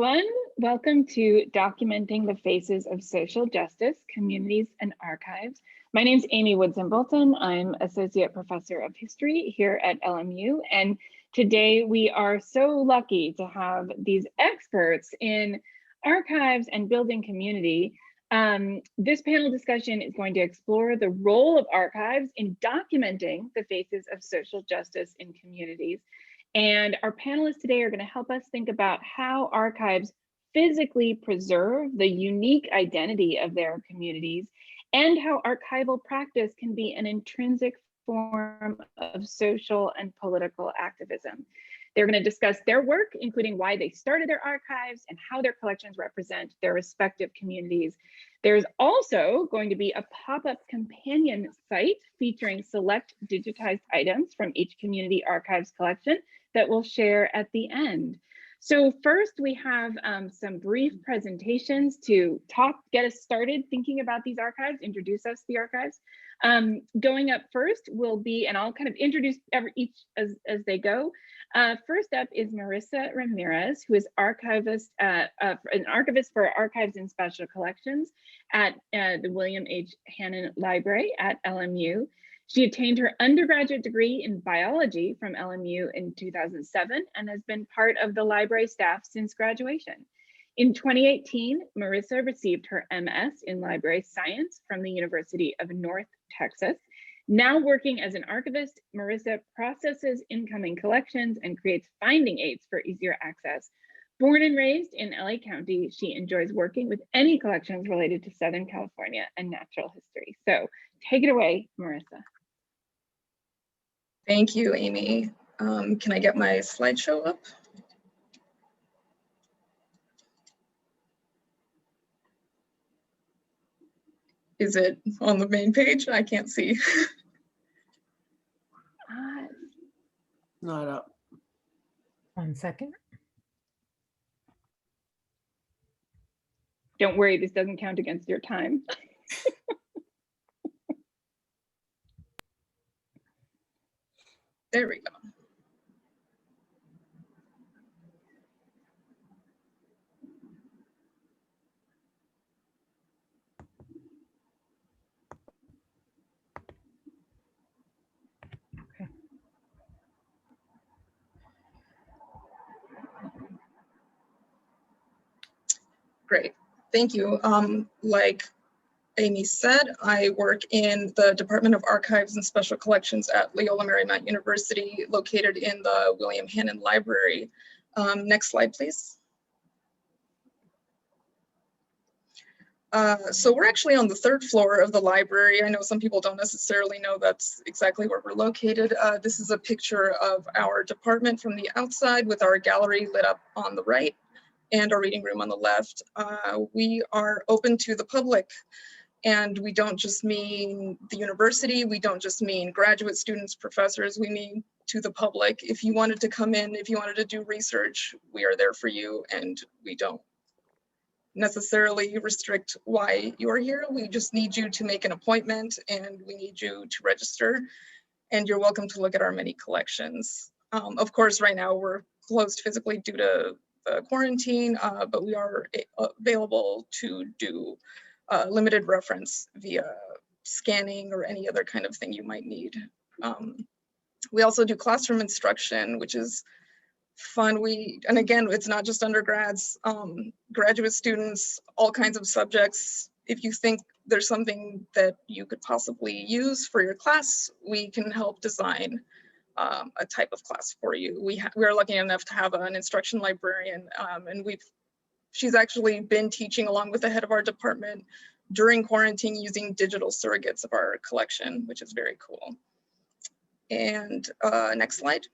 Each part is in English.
everyone. Welcome to Documenting the Faces of Social Justice, Communities and Archives. My name is Amy Woodson-Boulton. I'm Associate Professor of History here at LMU. And today we are so lucky to have these experts in archives and building community. This panel discussion is going to explore the role of archives in documenting the faces of social justice in communities. And our panelists today are going to help us think about how archives physically preserve the unique identity of their communities and how archival practice can be an intrinsic form of social and political activism. They're going to discuss their work, including why they started their archives and how their collections represent their respective communities. There's also going to be a pop-up companion site featuring select digitized items from each community archives collection that we'll share at the end. So first we have some brief presentations to get us started thinking about these archives, introduce us to the archives. Going up first will be, and I'll kind of introduce each as they go. First up is Marisa Ramirez, who is an archivist for Archives and Special Collections at the William H. Hannon Library at LMU. She attained her undergraduate degree in biology from LMU in 2007 and has been part of the library staff since graduation. In 2018, Marisa received her MS in library science from the University of North Texas. Now working as an archivist, Marisa processes incoming collections and creates finding aids for easier access. Born and raised in LA County, she enjoys working with any collections related to Southern California and natural history. So take it away, Marisa. Thank you, Amy. Can I get my slideshow up? Is it on the main page? I can't see. Not up. 1 second. Don't worry, this doesn't count against your time. There we go. Okay. Great, thank you. Like Amy said, I work in the Department of Archives and Special Collections at Loyola Marymount University, located in the William Hannon Library. Next slide, please. So we're actually on the 3rd floor of the library. I know some people don't necessarily know that's exactly where we're located. This is a picture of our department from the outside with our gallery lit up on the right and our reading room on the left. We are open to the public. And we don't just mean the university, we don't just mean graduate students, professors, we mean to the public. If you wanted to come in, if you wanted to do research, we are there for you, and we don't necessarily restrict why you're here. We just need you to make an appointment, and we need you to register, and you're welcome to look at our many collections. Of course, right now we're closed physically due to the quarantine, but we are available to do limited reference via scanning or any other kind of thing you might need. We also do classroom instruction, which is fun. And again, it's not just undergrads, graduate students, all kinds of subjects. If you think there's something that you could possibly use for your class, we can help design a type of class for you. We are lucky enough to have an instruction librarian, and she's actually been teaching along with the head of our department during quarantine using digital surrogates of our collection, which is very cool. And next slide.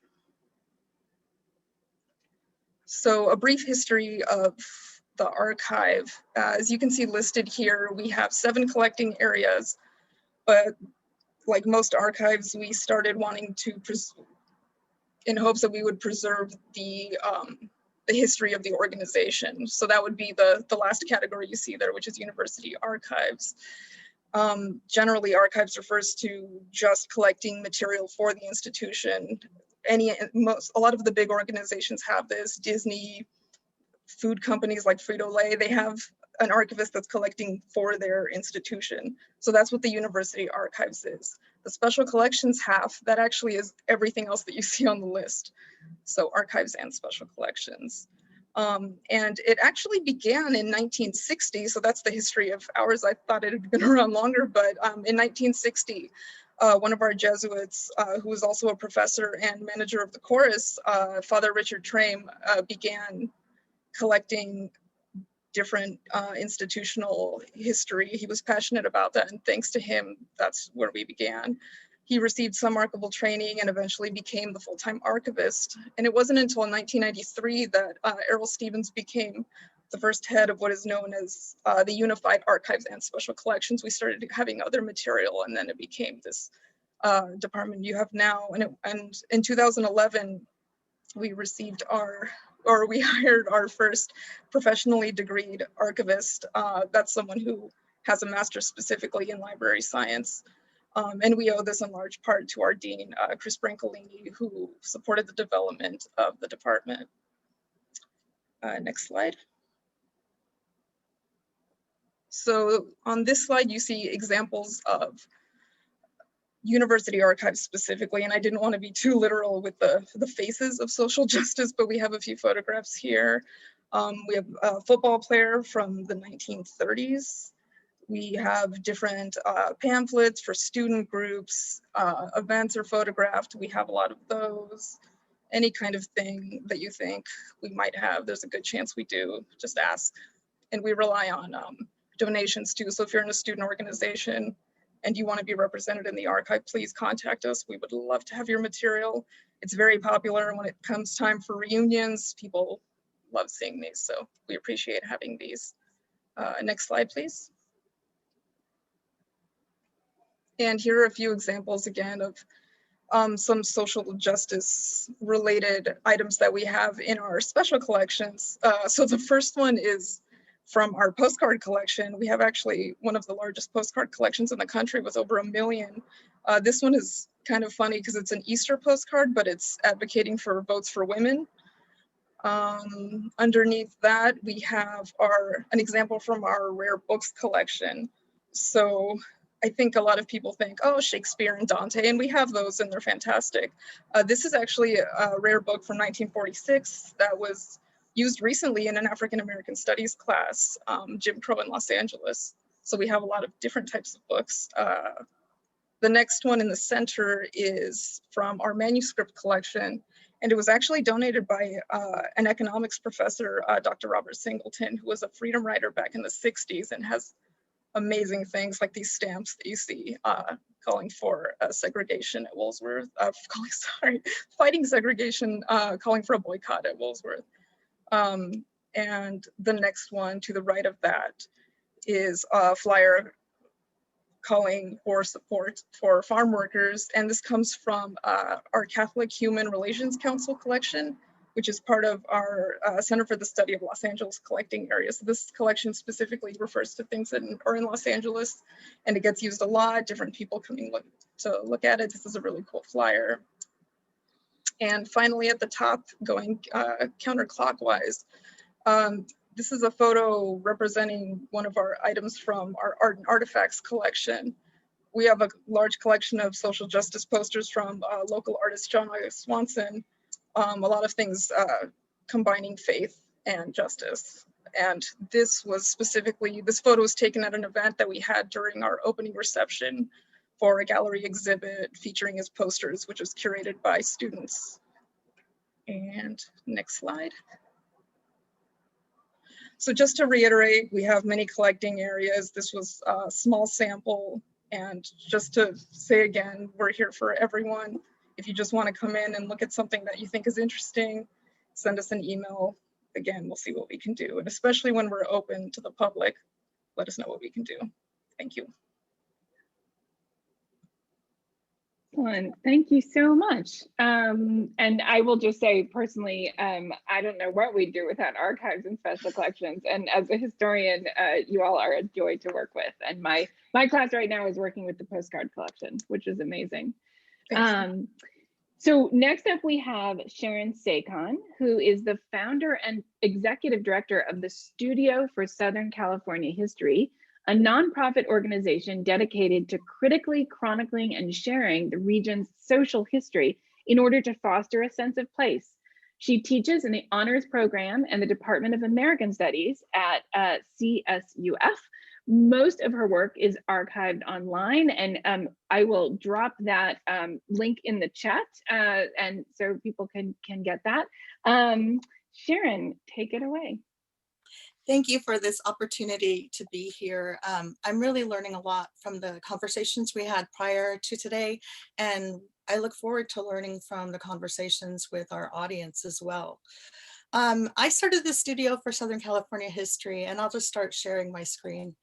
So a brief history of the archive. As you can see listed here, we have 7 collecting areas, but like most archives, we started wanting to, in hopes that we would preserve the history of the organization. So that would be the last category you see there, which is university archives. Generally, archives refers to just collecting material for the institution. A lot of the big organizations have this: Disney, food companies like Frito-Lay, they have an archivist that's collecting for their institution. So that's what the university archives is. The special collections half, that actually is everything else that you see on the list. So archives and special collections. And it actually began in 1960, so that's the history of ours. I thought it had been around longer, but in 1960, one of our Jesuits, who was also a professor and manager of the chorus, Father Richard Trame, began collecting different institutional history. He was passionate about that, and thanks to him, that's where we began. He received some archival training and eventually became the full-time archivist. And it wasn't until 1993 that Errol Stevens became the first head of what is known as the Unified Archives and Special Collections. We started having other material, and then it became this department you have now. And in 2011, we received we hired our first professionally degreed archivist. That's someone who has a master's specifically in library science. And we owe this in large part to our dean, Chris Brancolini, who supported the development of the department. Next slide. So on this slide, you see examples of university archives specifically, and I didn't want to be too literal with the faces of social justice, but we have a few photographs here. We have a football player from the 1930s. We have different pamphlets for student groups. Events are photographed. We have a lot of those. Any kind of thing that you think we might have, there's a good chance we do. Just ask. And we rely on donations too. So if you're in a student organization and you want to be represented in the archive, please contact us. We would love to have your material. It's very popular, and when it comes time for reunions, people love seeing these. So we appreciate having these. Next slide, please. And here are a few examples again of some social justice related items that we have in our special collections. So the first one is from our postcard collection. We have actually one of the largest postcard collections in the country with over 1 million. This one is kind of funny because it's an Easter postcard, but it's advocating for votes for women. Underneath that, we have an example from our rare books collection. So I think a lot of people think, oh, Shakespeare and Dante, and we have those and they're fantastic. This is actually a rare book from 1946 that was used recently in an African-American studies class, Jim Crow in Los Angeles. So we have a lot of different types of books. The next one in the center is from our manuscript collection, and it was actually donated by an economics professor, Dr. Robert Singleton, who was a freedom writer back in the 60s and has amazing things like these stamps that you see calling for segregation at Woolsworth, fighting segregation, calling for a boycott at Woolsworth. And the next one to the right of that is a flyer calling for support for farm workers. And this comes from our Catholic Human Relations Council collection, which is part of our Center for the Study of Los Angeles collecting area. So this collection specifically refers to things that are in Los Angeles, and it gets used a lot, different people coming to look at it. This is a really cool flyer. And finally at the top, going counterclockwise, this is a photo representing one of our items from our art and artifacts collection. We have a large collection of social justice posters from local artist John Swanson. A lot of things combining faith and justice. And this photo was taken at an event that we had during our opening reception for a gallery exhibit featuring his posters, which was curated by students. And next slide. So just to reiterate, we have many collecting areas. This was a small sample. And just to say again, we're here for everyone. If you just want to come in and look at something that you think is interesting, send us an email. Again, we'll see what we can do. And especially when we're open to the public, let us know what we can do. Thank you. Excellent. Thank you so much. And I will just say personally, I don't know what we'd do without archives and special collections. And as a historian, you all are a joy to work with. And my class right now is working with the postcard collection, which is amazing. So next up, we have Sharon Sekhon, who is the founder and executive director of the Studio for Southern California History, a nonprofit organization dedicated to critically chronicling and sharing the region's social history in order to foster a sense of place. She teaches in the honors program and the Department of American Studies at CSUF. Most of her work is archived online, and I will drop that link in the chat, and so people can get that. Sharon, take it away. Thank you for this opportunity to be here. I'm really learning a lot from the conversations we had prior to today, and I look forward to learning from the conversations with our audience as well. I started the Studio for Southern California History, and I'll just start sharing my screen.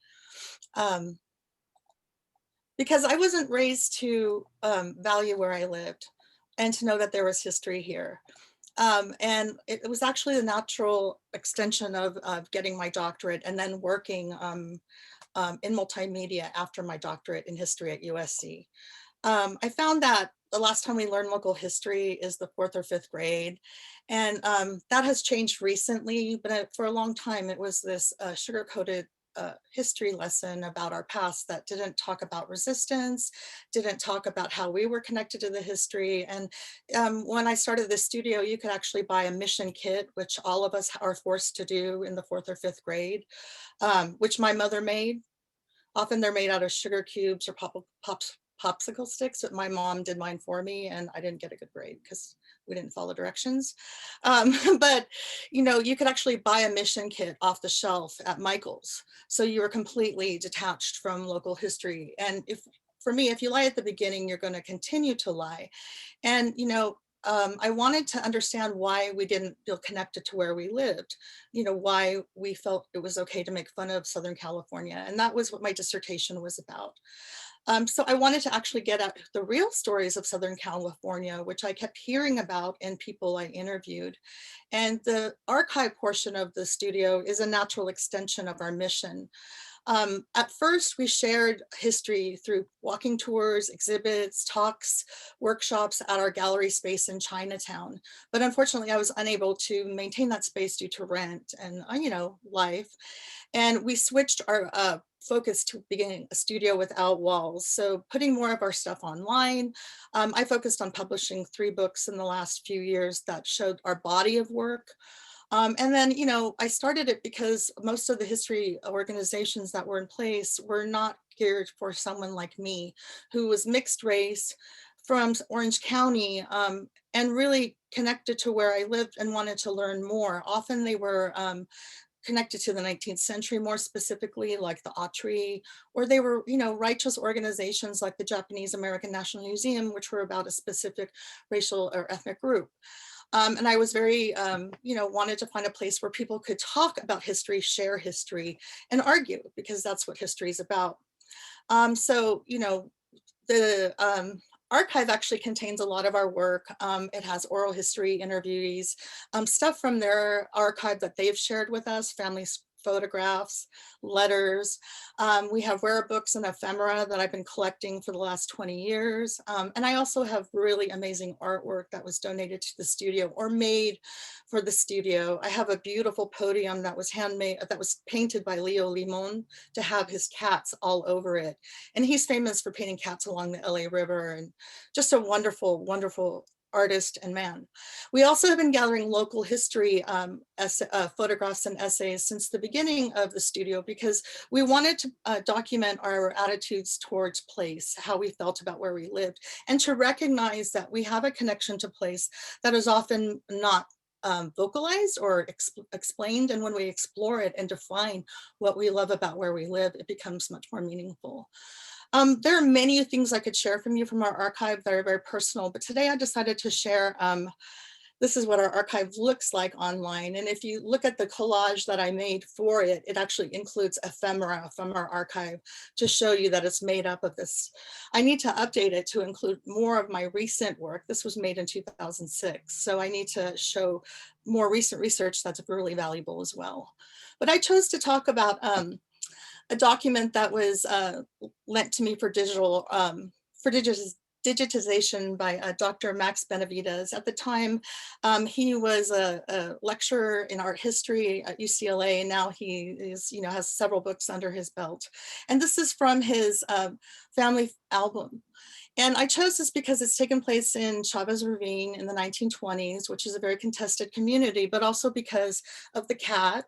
Because I wasn't raised to value where I lived and to know that there was history here. And it was actually the natural extension of getting my doctorate and then working in multimedia after my doctorate in history at USC. I found that the last time we learned local history is the 4th or 5th grade. And that has changed recently, but for a long time, it was this sugar-coated history lesson about our past that didn't talk about resistance, didn't talk about how we were connected to the history. And when I started this studio, you could actually buy a mission kit, which all of us are forced to do in the 4th or 5th grade, which my mother made. Often they're made out of sugar cubes or popsicle sticks, but my mom did mine for me, and I didn't get a good grade because we didn't follow directions. But you know, you could actually buy a mission kit off the shelf at Michael's, so you were completely detached from local history. And for me, if you lie at the beginning, you're going to continue to lie. And you know, I wanted to understand why we didn't feel connected to where we lived, you know, why we felt it was okay to make fun of Southern California. And that was what my dissertation was about. So I wanted to actually get at the real stories of Southern California, which I kept hearing about in people I interviewed. And the archive portion of the studio is a natural extension of our mission. At first, we shared history through walking tours, exhibits, talks, workshops at our gallery space in Chinatown. But unfortunately, I was unable to maintain that space due to rent and, you know, life. And we switched our focus to being a studio without walls. So putting more of our stuff online. I focused on publishing 3 books in the last few years that showed our body of work. And then, you know, I started it because most of the history organizations that were in place were not geared for someone like me, who was mixed race from Orange County, and really connected to where I lived and wanted to learn more. Often they were connected to the 19th century, more specifically like the Autry, or they were, you know, righteous organizations like the Japanese American National Museum, which were about a specific racial or ethnic group. And I was very, you know, wanted to find a place where people could talk about history, share history, and argue, because that's what history is about. So, you know, the archive actually contains a lot of our work. It has oral history interviewees, stuff from their archive that they've shared with us, families' photographs, letters. We have rare books and ephemera that I've been collecting for the last 20 years. And I also have really amazing artwork that was donated to the studio or made for the studio. I have a beautiful podium that was handmade, that was painted by Leo Limon to have his cats all over it. And he's famous for painting cats along the LA River, and just a wonderful, wonderful artist and man. We also have been gathering local history photographs and essays since the beginning of the studio, because we wanted to document our attitudes towards place, how we felt about where we lived, and to recognize that we have a connection to place that is often not vocalized or explained. And when we explore it and define what we love about where we live, it becomes much more meaningful. There are many things I could share from you from our archive that are very personal, but today I decided to share, this is what our archive looks like online. And if you look at the collage that I made for it, it actually includes ephemera from our archive to show you that it's made up of this. I need to update it to include more of my recent work. This was made in 2006. So I need to show more recent research that's really valuable as well. But I chose to talk about a document that was lent to me for digitization by Dr. Max Benavides. At the time, he was a lecturer in art history at UCLA, and now he is, has several books under his belt. And this is from his family album. And I chose this because it's taken place in Chavez Ravine in the 1920s, which is a very contested community, but also because of the cat,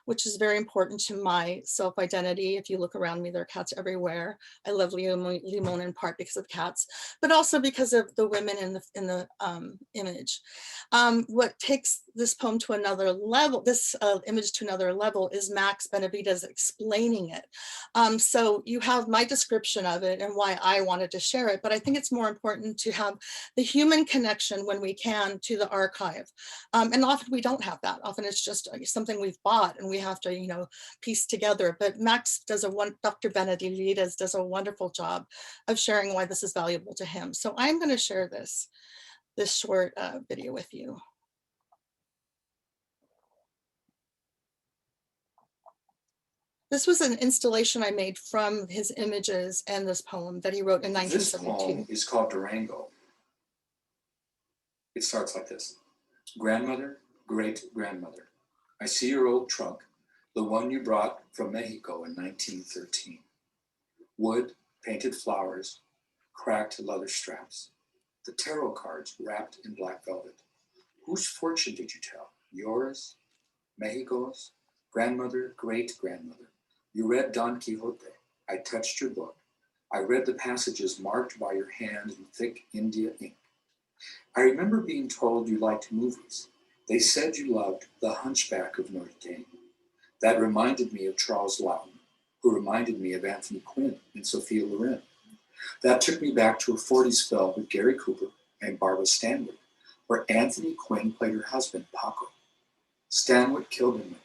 which is very important to my self-identity. If you look around me, there are cats everywhere. I love Limon in part because of cats, but also because of the women in the image. What takes this poem to another level, this image to another level, is Max Benavides explaining it. So you have my description of it and why I wanted to share it, but I think it's more important to have the human connection when we can to the archive. And often we don't have that. Often it's just something we've bought and we have to, piece together. But Max Dr. Benavides does a wonderful job of sharing why this is valuable to him. So I'm going to share this short video with you. This was an installation I made from his images and this poem that he wrote in 1972. This poem is called Durango. It starts like this. Grandmother, great-grandmother, I see your old trunk, the one you brought from Mexico in 1913. Wood, painted flowers, cracked leather straps, the tarot cards wrapped in black velvet. Whose fortune did you tell? Yours? Mexico's? Grandmother, great-grandmother. You read Don Quixote. I touched your book. I read the passages marked by your hand in thick India ink. I remember being told you liked movies. They said you loved The Hunchback of Notre Dame. That reminded me of Charles Laughton, who reminded me of Anthony Quinn and Sophia Loren. That took me back to a 40s film with Gary Cooper and Barbara Stanwyck, where Anthony Quinn played her husband, Paco. Stanwyck killed him one night,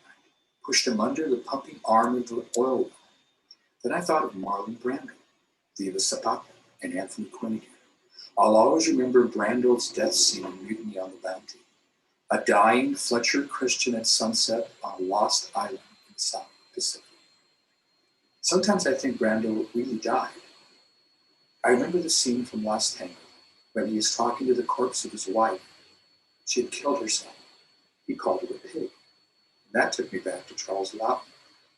pushed him under the pumping arm of the oil well. Then I thought of Marlon Brando, Viva Zapata, and Anthony Quinn again. I'll always remember Brando's death scene in Mutiny on the Bounty, a dying Fletcher Christian at sunset on a lost island in the South Pacific. Sometimes I think Brando really died. I remember the scene from Last Tango when he is talking to the corpse of his wife. She had killed herself. He called her a pig. And that took me back to Charles Laughton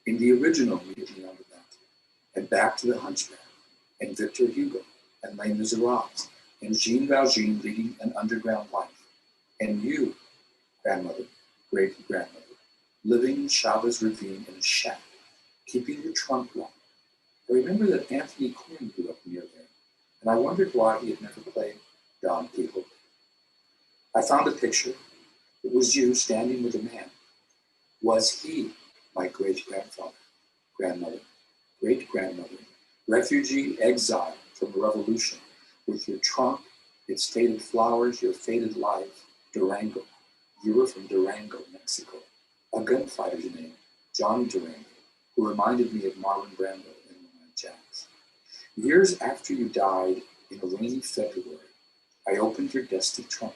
in the original Mutiny on the Bounty, and back to The Hunchback, and Victor Hugo, and Les Miserables, and Jean Valjean leading an underground life, and you, grandmother, great-grandmother, living in Chavez Ravine in a shack, keeping your trunk warm. I remember that Anthony Quinn grew up near there, and I wondered why he had never played Don Quixote. I found a picture. It was you standing with a man. Was he my great-grandfather, grandmother, great-grandmother, refugee exile from the revolution, with your trunk, its faded flowers, your faded life, Durango. You were from Durango, Mexico. A gunfighter's name, Johnny Durango, who reminded me of Marlon Brando in Jacks. Years after you died, in a rainy February, I opened your dusty trunk.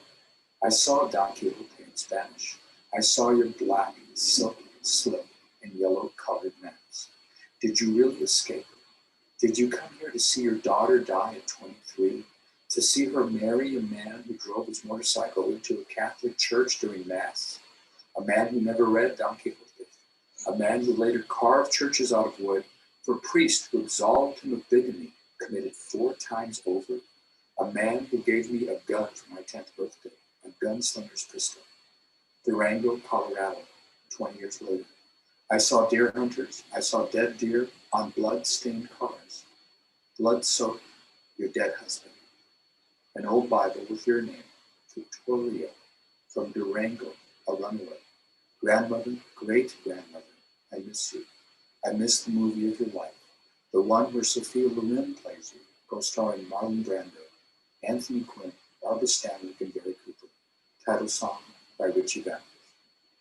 I saw Don Quixote in Spanish. I saw your black silk slip and yellow-colored maps. Did you really escape? Did you come here to see your daughter die at 23? To see her marry a man who drove his motorcycle into a Catholic church during Mass? A man who never read Don Quixote? A man who later carved churches out of wood for a priest who absolved him of bigamy, committed 4 times over? A man who gave me a gun for my 10th birthday, a gunslinger's pistol. Durango, Colorado, 20 years later. I saw deer hunters. I saw dead deer on blood-stained cars. Blood-soaked, your dead husband. An old Bible with your name, Victoria, from Durango, a runaway. Grandmother, great-grandmother, I miss you. I miss the movie of your life, the one where Sophia Loren plays you, co-starring Marlon Brando, Anthony Quinn, Barbara Stanwyck, and Gary Cooper. Title song by Richie Valens.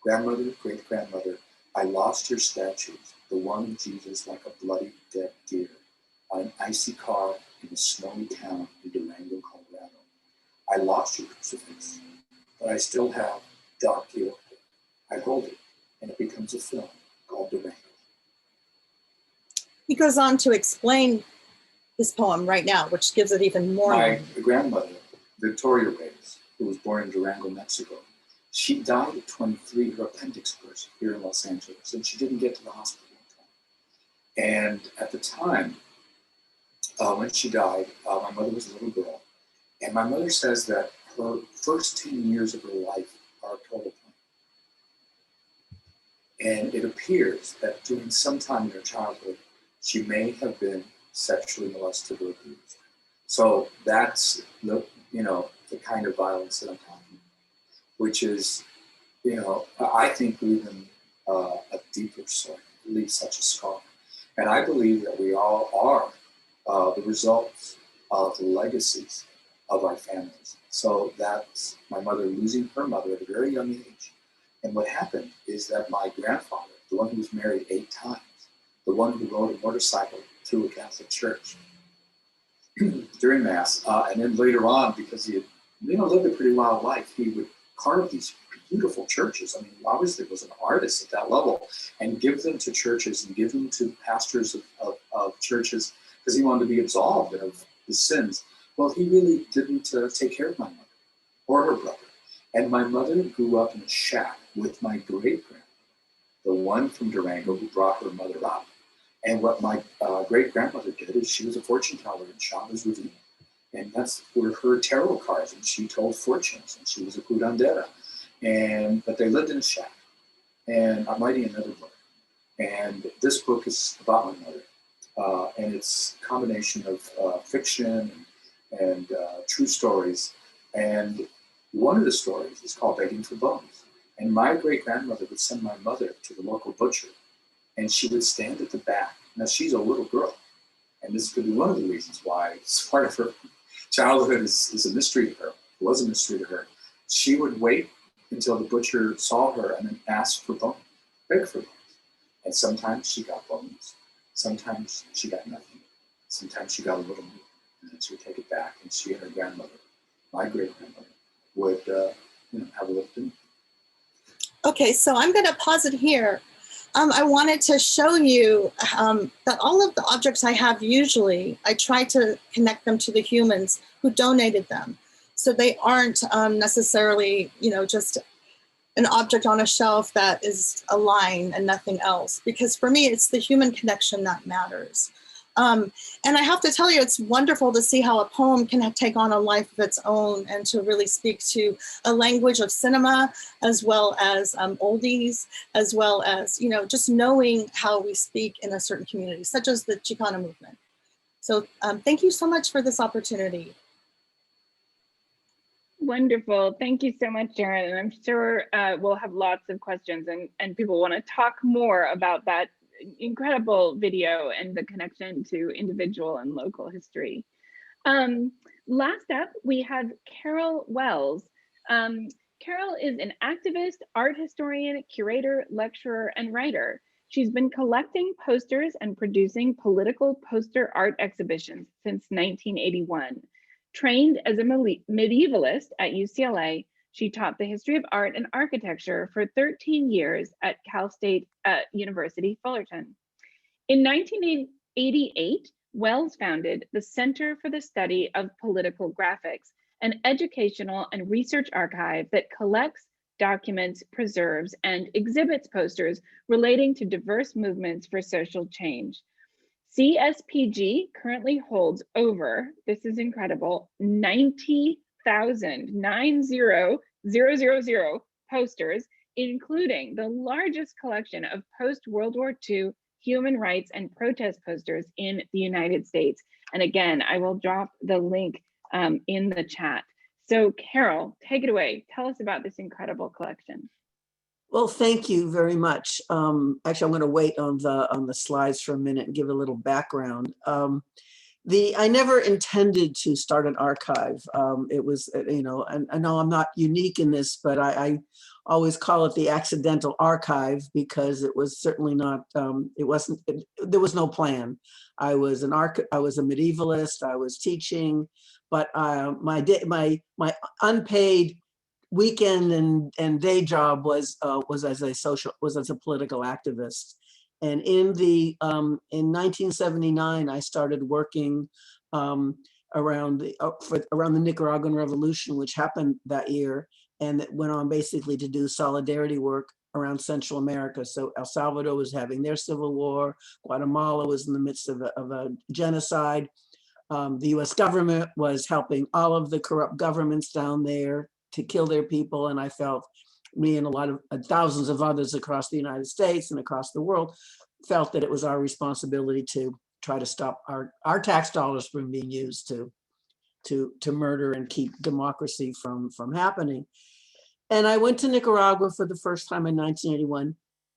Grandmother, great-grandmother, I lost your statues, the one of Jesus like a bloody dead deer, on an icy car in a snowy town in Durango, Colorado. I lost your crucifix, but I still have Don Quixote. I hold it, and it becomes a film called Durango. He goes on to explain his poem right now, which gives it even more. My grandmother, Victoria Reyes, who was born in Durango, Mexico, she died at 23. Her appendix burst here in Los Angeles, and she didn't get to the hospital in time. And at the time, when she died, my mother was a little girl. And my mother says that her first 10 years of her life are a total blank. And it appears that during some time in her childhood, she may have been sexually molested or abused. So that's the kind of violence that I'm talking about, which is, I think even a deeper story, leaves such a scar. And I believe that we all are the results of the legacies of our families. So that's my mother losing her mother at a very young age. And what happened is that my grandfather, the one who was married 8 times, the one who rode a motorcycle through a Catholic church during Mass, and then later on, because he had lived a pretty wild life, he would carve these beautiful churches. I mean, obviously was an artist at that level, and give them to churches and give them to pastors of churches because he wanted to be absolved of his sins. Well, he really didn't take care of my mother or her brother. And my mother grew up in a shack with my great-grandmother, the one from Durango who brought her mother up. And what my great-grandmother did is she was a fortune teller in Chavez Ravine. And that's where her tarot cards, and she told fortunes, and she was a curandera. But they lived in a shack. And I'm writing another book. And this book is about my mother. And it's a combination of fiction and true stories. And one of the stories is called Begging for Bones. And my great-grandmother would send my mother to the local butcher, and she would stand at the back. Now, she's a little girl, and this could be one of the reasons why it's part of her childhood is a mystery to her. It was a mystery to her. She would wait until the butcher saw her and then ask for bones, beg for bones. And sometimes she got bones. Sometimes she got nothing. Sometimes she got a little meat, and then she would take it back, and she and her grandmother, my great-grandmother, would have a little dinner. Okay, so I'm going to pause it here. I wanted to show you that all of the objects I have usually, I try to connect them to the humans who donated them. So they aren't necessarily, just an object on a shelf that is a line and nothing else. Because for me, it's the human connection that matters. And I have to tell you, it's wonderful to see how a poem can take on a life of its own and to really speak to a language of cinema, as well as oldies, as well as, just knowing how we speak in a certain community, such as the Chicana movement. So thank you so much for this opportunity. Wonderful. Thank you so much, Sharon. And I'm sure we'll have lots of questions and people want to talk more about that incredible video and the connection to individual and local history. Last up, we have Carol Wells. Carol is an activist, art historian, curator, lecturer, and writer. She's been collecting posters and producing political poster art exhibitions since 1981. Trained as a medievalist at UCLA, she taught the history of art and architecture for 13 years at Cal State University, Fullerton. In 1988, Wells founded the Center for the Study of Political Graphics, an educational and research archive that collects, documents, preserves, and exhibits posters relating to diverse movements for social change. CSPG currently holds over, this is incredible, 90,000 posters, including the largest collection of post-World War II human rights and protest posters in the United States. And again, I will drop the link in the chat. So Carol, take it away. Tell us about this incredible collection. Well, thank you very much. Actually, I'm going to wait on the slides for a minute and give a little background. I never intended to start an archive. It was, and I know I'm not unique in this, but I always call it the accidental archive because it was certainly not. There was no plan. I was a medievalist. I was teaching, but my unpaid weekend and day job was as a political activist. And in 1979, I started working around the Nicaraguan Revolution, which happened that year, and that went on basically to do solidarity work around Central America. So El Salvador was having their civil war, Guatemala was in the midst of a genocide. The US government was helping all of the corrupt governments down there to kill their people. And I felt, me and a lot of thousands of others across the United States and across the world, felt that it was our responsibility to try to stop our tax dollars from being used to murder and keep democracy from happening. And I went to Nicaragua for the first time in 1981,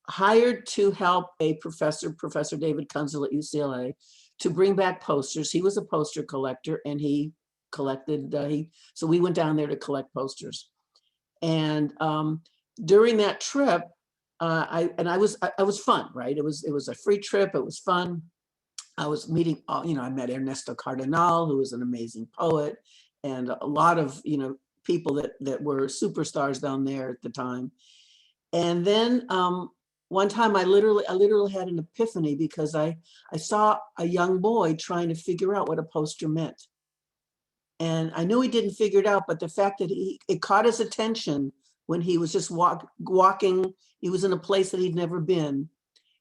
hired to help a professor, Professor David Kunzel at UCLA, to bring back posters. He was a poster collector, and he collected, so we went down there to collect posters. And during that trip, I was fun, right? It was a free trip. It was fun. I was meeting, I met Ernesto Cardenal, who was an amazing poet, and a lot of, people that were superstars down there at the time. And then one time I literally had an epiphany, because I saw a young boy trying to figure out what a poster meant. And I knew he didn't figure it out, but the fact that it caught his attention when he was just walking, he was in a place that he'd never been.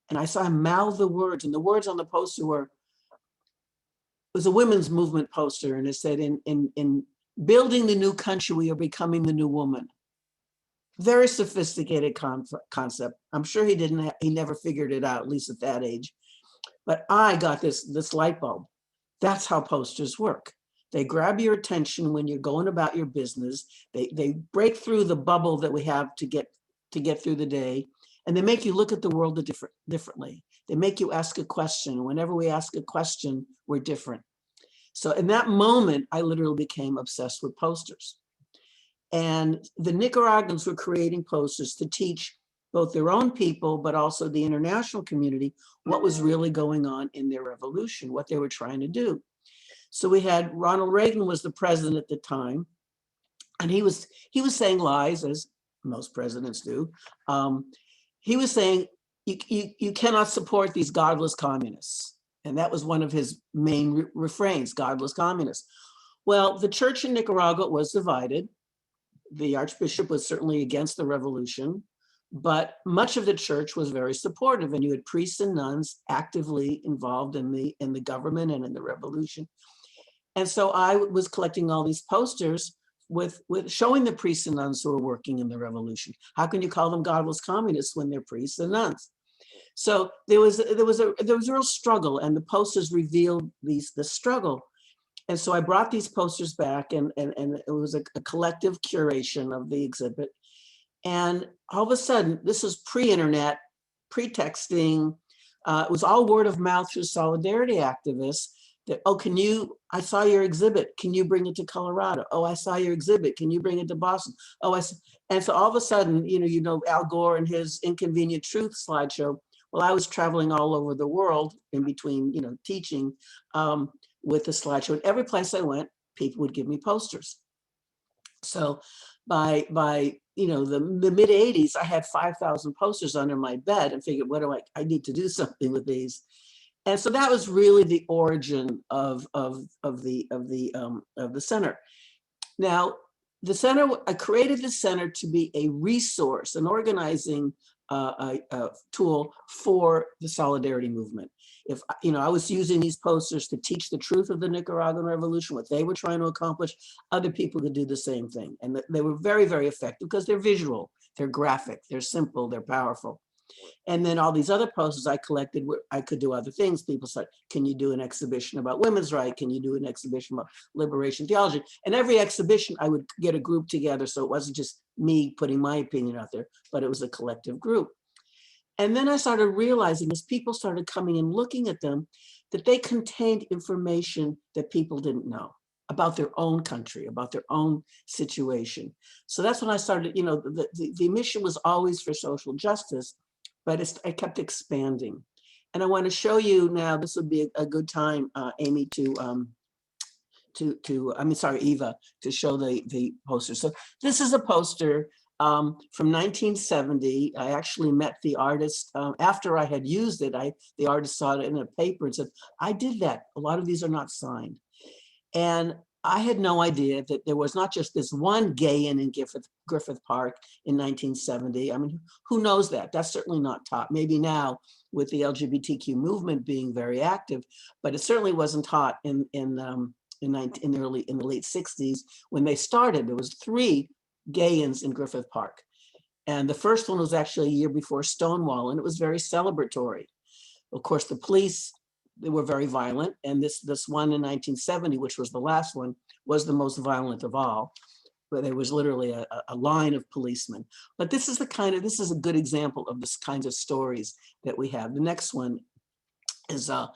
And I saw him mouth the words, and the words on the poster it was a women's movement poster, and it said, in building the new country, we are becoming the new woman. Very sophisticated concept. I'm sure he never figured it out, at least at that age. But I got this light bulb. That's how posters work. They grab your attention when you're going about your business. They break through the bubble that we have to get through the day, and they make you look at the world differently. They make you ask a question. Whenever we ask a question, we're different. So in that moment, I literally became obsessed with posters. And the Nicaraguans were creating posters to teach both their own people, but also the international community, what was really going on in their revolution, what they were trying to do. So we had Ronald Reagan was the president at the time, and he was saying lies, as most presidents do. He was saying, you cannot support these godless communists. And that was one of his main refrains, godless communists. Well, the church in Nicaragua was divided. The archbishop was certainly against the revolution, but much of the church was very supportive, and you had priests and nuns actively involved in the government and in the revolution. And so I was collecting all these posters with showing the priests and nuns who were working in the revolution. How can you call them godless communists when they're priests and nuns? So there was a real struggle, and the posters revealed the struggle. And so I brought these posters back, and it was a collective curation of the exhibit. And all of a sudden, this is pre-internet, pre-texting. It was all word of mouth through solidarity activists. That, I saw your exhibit. Can you bring it to Colorado? Oh, I saw your exhibit. Can you bring it to Boston? And so all of a sudden, Al Gore and his Inconvenient Truth slideshow. Well, I was traveling all over the world in between, teaching with the slideshow. And every place I went, people would give me posters. So by the mid 80s, I had 5,000 posters under my bed, and figured, I need to do something with these. And so that was really the origin of the center. Now, the center, I created the center to be a resource, an organizing tool for the solidarity movement. If I was using these posters to teach the truth of the Nicaraguan Revolution, what they were trying to accomplish, other people could do the same thing. And they were very, very effective because they're visual, they're graphic, they're simple, they're powerful. And then all these other posters I collected, I could do other things. People said, can you do an exhibition about women's rights? Can you do an exhibition about liberation theology? And every exhibition, I would get a group together. So it wasn't just me putting my opinion out there, but it was a collective group. And then I started realizing, as people started coming and looking at them, that they contained information that people didn't know about their own country, about their own situation. So that's when I started, the mission was always for social justice, but I kept expanding. And I want to show you now, this would be a good time, Amy, Eva, to show the poster. So this is a poster From 1970, I actually met the artist after I had used it. The artist saw it in a paper and said, I did that. A lot of these are not signed. And I had no idea that there was not just this one gay inn in Griffith Park in 1970. I mean, who knows that? That's certainly not taught. Maybe now with the LGBTQ movement being very active, but it certainly wasn't taught in the late 60s when they started. There was 3 gay inns in Griffith Park. And the first one was actually a year before Stonewall, and it was very celebratory. Of course, the police, they were very violent. And this one in 1970, which was the last one, was the most violent of all, where there was literally a line of policemen. But this is a good example of this kinds of stories that we have. The next one is a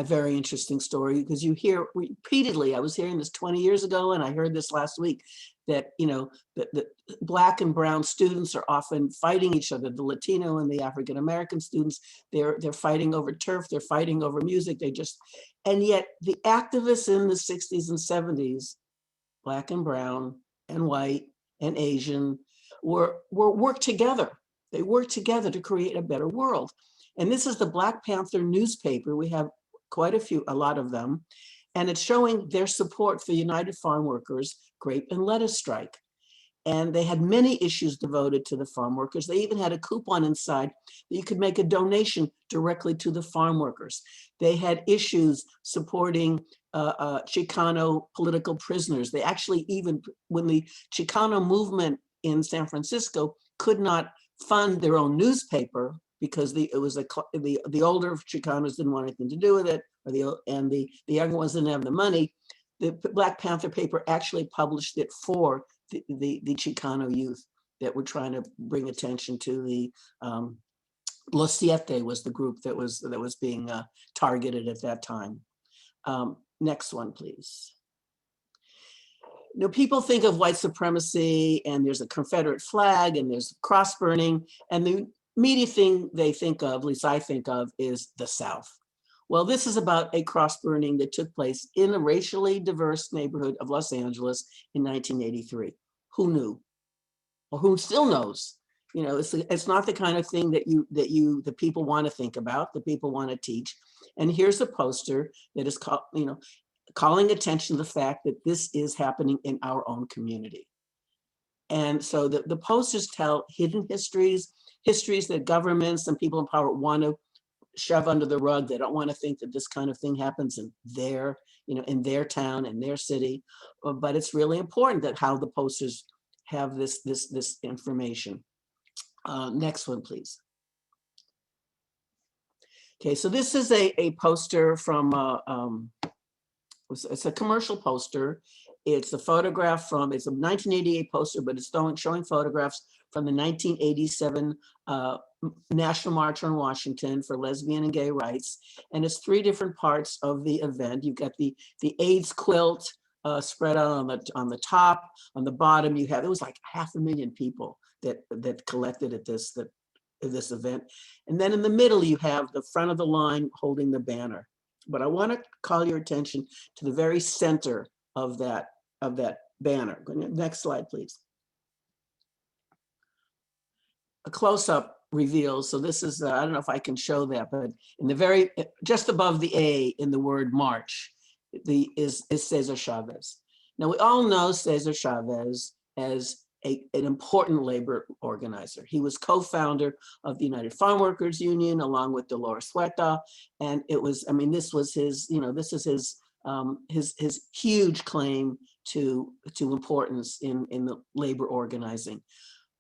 very interesting story, because you hear repeatedly, I was hearing this 20 years ago, and I heard this last week, that the Black and brown students are often fighting each other. The Latino and the African American students, they're fighting over turf, they're fighting over music. And yet the activists in the 60s and 70s, Black and brown and white and Asian, worked together. They worked together to create a better world. And this is the Black Panther newspaper. We have a lot of them. And it's showing their support for United Farm Workers grape and lettuce strike. And they had many issues devoted to the farm workers. They even had a coupon inside that you could make a donation directly to the farm workers. They had issues supporting Chicano political prisoners. They actually, even when the Chicano movement in San Francisco could not fund their own newspaper, because the older Chicanos didn't want anything to do with it, and the younger ones didn't have the money, the Black Panther paper actually published it for the Chicano youth that were trying to bring attention to the Los Siete was the group that was being targeted at that time. Next one, please. People think of white supremacy, and there's a Confederate flag, and there's cross burning, and the immediate thing they think of, at least I think of, is the South. Well, this is about a cross burning that took place in a racially diverse neighborhood of Los Angeles in 1983. Who knew? Or who still knows? It's not the kind of thing that the people want to think about, the people want to teach. And here's a poster that is calling attention to the fact that this is happening in our own community. And so the posters tell hidden histories that governments and people in power want to shove under the rug. They don't want to think that this kind of thing happens in their town, in their city. But it's really important that how the posters have this information. Next one, please. Okay, so this is a poster from, it's a commercial poster. It's a photograph from, it's a 1988 poster, but it's showing photographs from the 1987 National March on Washington for lesbian and gay rights. And it's 3 different parts of the event. You've got the AIDS quilt spread out on the top. On the bottom, there was like 500,000 people that collected at this event. And then in the middle, you have the front of the line holding the banner. But I want to call your attention to the very center of that banner. Next slide, please. A close-up reveals, so this is, I don't know if I can show that, but in the just above the A in the word March, is Cesar Chavez. Now we all know Cesar Chavez as an important labor organizer. He was co-founder of the United Farm Workers Union along with Dolores Huerta, and it was, this was his, this is his huge claim to importance in the labor organizing.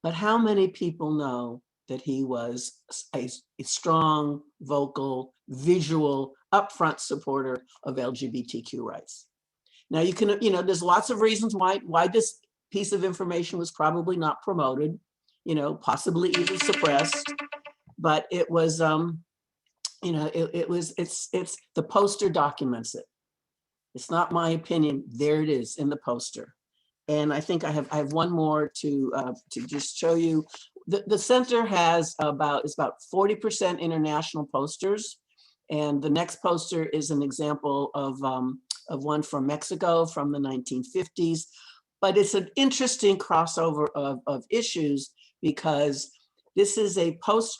But how many people know that he was a strong, vocal, visual, upfront supporter of LGBTQ rights? Now you can, there's lots of reasons why this piece of information was probably not promoted, possibly even suppressed, but it was, it's the poster documents it. It's not my opinion. There it is in the poster. And I think I have one more to just show you. The center has about 40% international posters, and the next poster is an example of one from Mexico from the 1950s. But it's an interesting crossover of issues because this is a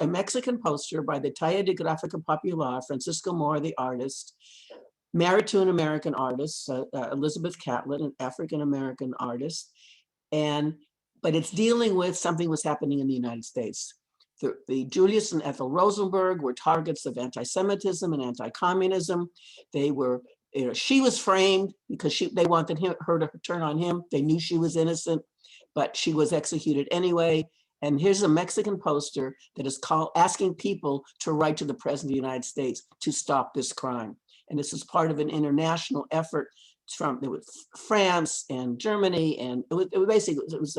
Mexican poster by the Talla de Gráfica Popular, Francisco Mora, the artist, married to an American artist, Elizabeth Catlett, an African-American artist. But it's dealing with something was happening in the United States. The Julius and Ethel Rosenberg were targets of anti-Semitism and anti-communism. They were, she was framed because they wanted her to turn on him. They knew she was innocent, but she was executed anyway. And here's a Mexican poster that is asking people to write to the President of the United States to stop this crime. And this is part of an international effort from France and Germany, and it was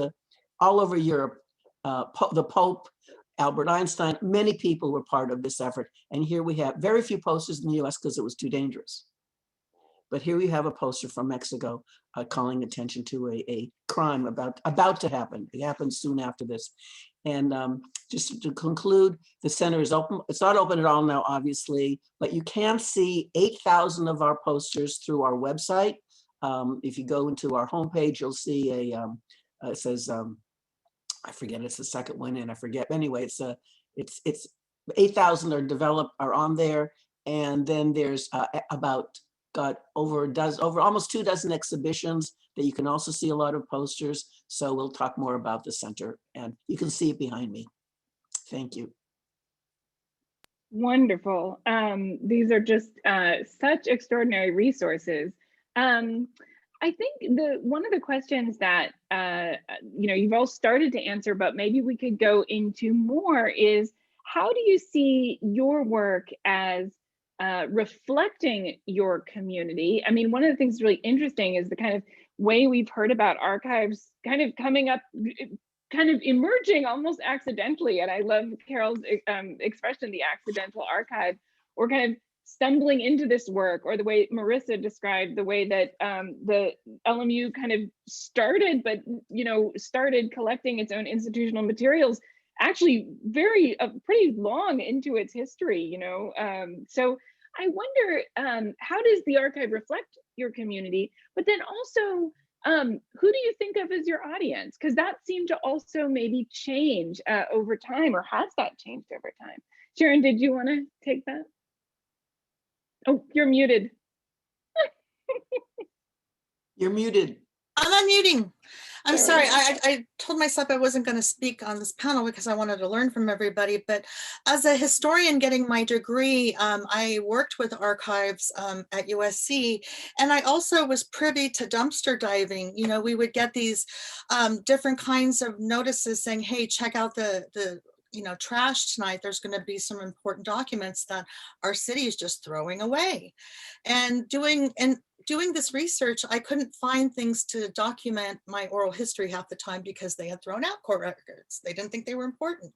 all over Europe. The Pope, Albert Einstein, many people were part of this effort. And here we have very few posters in the US because it was too dangerous. But here we have a poster from Mexico calling attention to a crime about to happen. It happened soon after this. And just to conclude, the center is open. It's not open at all now, obviously, but you can see 8,000 of our posters through our website. If you go into our homepage, you'll see it says, I forget, it's the second one in, I forget. Anyway, it's 8,000 are on there. And then there's over almost 2 dozen exhibitions that you can also see a lot of posters. So we'll talk more about the center, and you can see it behind me. Thank you. Wonderful. These are just such extraordinary resources. I think one of the questions that you've all started to answer, but maybe we could go into more, is how do you see your work as reflecting your community? I mean, one of the things that's really interesting is the kind of way we've heard about archives kind of coming up, kind of emerging almost accidentally. And I love Carol's expression, the accidental archive, or kind of stumbling into this work, or the way Marisa described the way that the LMU kind of started, but started collecting its own institutional materials actually pretty long into its history, so I wonder, how does the archive reflect your community? But then also, who do you think of as your audience? Because that seemed to also maybe change over time, or has that changed over time? Sharon, did you want to take that? Oh, you're muted. You're muted. I'm unmuting. I'm sorry. I told myself I wasn't going to speak on this panel because I wanted to learn from everybody. But as a historian getting my degree, I worked with archives at USC, and I also was privy to dumpster diving. We would get these different kinds of notices saying, "Hey, check out the trash tonight. There's going to be some important documents that our city is just throwing away." And doing this research, I couldn't find things to document my oral history half the time because they had thrown out court records. They didn't think they were important.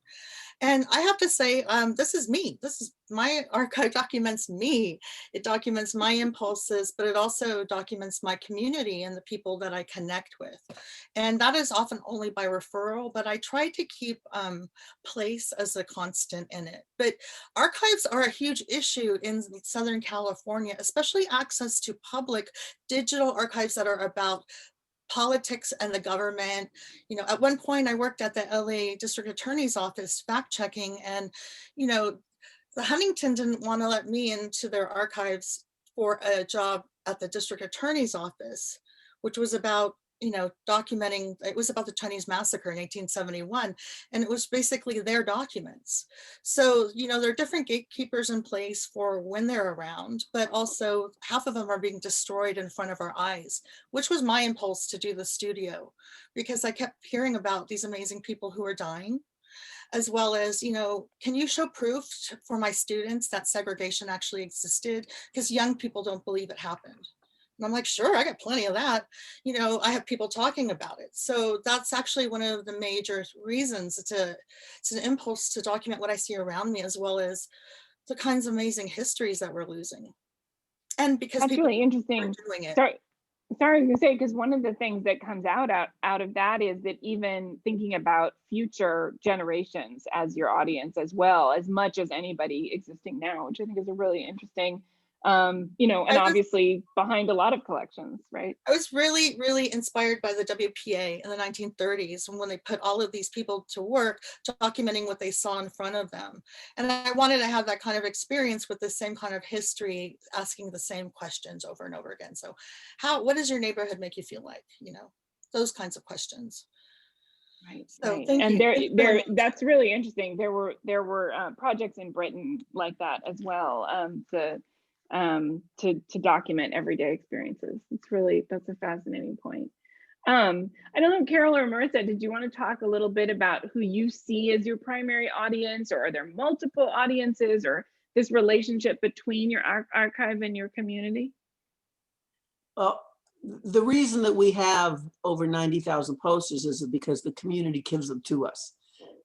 And I have to say, this is me. This is my archive documents me. It documents my impulses, but it also documents my community and the people that I connect with. And that is often only by referral, but I try to keep place as a constant in it. But archives are a huge issue in Southern California, especially access to public digital archives that are about politics and the government. At one point I worked at the LA District Attorney's Office fact checking, and the Huntington didn't want to let me into their archives for a job at the District Attorney's Office, which was about documenting, it was about the Chinese massacre in 1871, and it was basically their documents. So, there are different gatekeepers in place for when they're around, but also half of them are being destroyed in front of our eyes, which was my impulse to do the studio, because I kept hearing about these amazing people who are dying, as well as, can you show proof for my students that segregation actually existed? Because young people don't believe it happened. And I'm like, sure, I got plenty of that. I have people talking about it. So that's actually one of the major reasons. It's an impulse to document what I see around me, as well as the kinds of amazing histories that we're losing. And because that's people really interesting. Doing it. Sorry, I was gonna say, because one of the things that comes out of that is that even thinking about future generations as your audience as well, as much as anybody existing now, which I think is a really interesting You know, and I was- obviously behind a lot of collections, right? I was really, really inspired by the WPA in the 1930s when they put all of these people to work documenting what they saw in front of them. And I wanted to have that kind of experience with the same kind of history, asking the same questions over and over again. So what does your neighborhood make you feel like? You know, those kinds of questions. Right, So right. thank And you. Thank you very much. that's really interesting. There were projects in Britain like that as well, to document everyday experiences. That's a fascinating point. I don't know, Carol or Marissa, did you want to talk a little bit about who you see as your primary audience, or are there multiple audiences, or this relationship between your archive and your community? Well, the reason that we have over 90,000 posters is because the community gives them to us.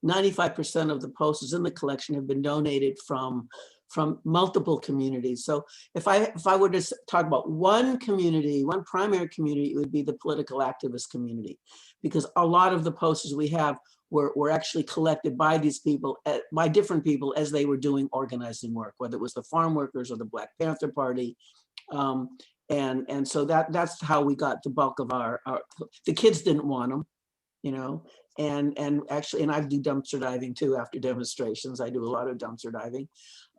95% of the posters in the collection have been donated from multiple communities. So if I were to talk about one community, one primary community, it would be the political activist community, because a lot of the posters we have were actually collected by these people, by different people as they were doing organizing work, whether it was the farm workers or the Black Panther Party. And so that's how we got the bulk of our the kids didn't want them, you know, and actually, and I do dumpster diving too after demonstrations. I do a lot of dumpster diving.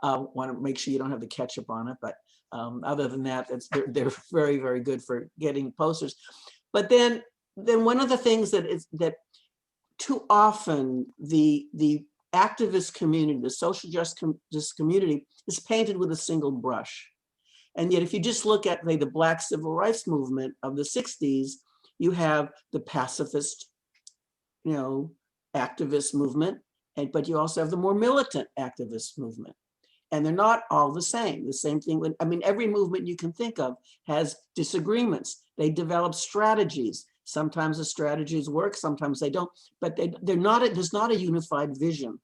Want to make sure you don't have the ketchup on it, but other than that, they're very, very good for getting posters. But then one of the things that too often the activist community, the social justice community, is painted with a single brush. And yet, if you just look at the Black civil rights movement of the 60s, you have the pacifist, you know, activist movement, but you also have the more militant activist movement. And they're not all the same. The same thing, I mean, every movement you can think of has disagreements. They develop strategies. Sometimes the strategies work, sometimes they don't, but there's not a unified vision.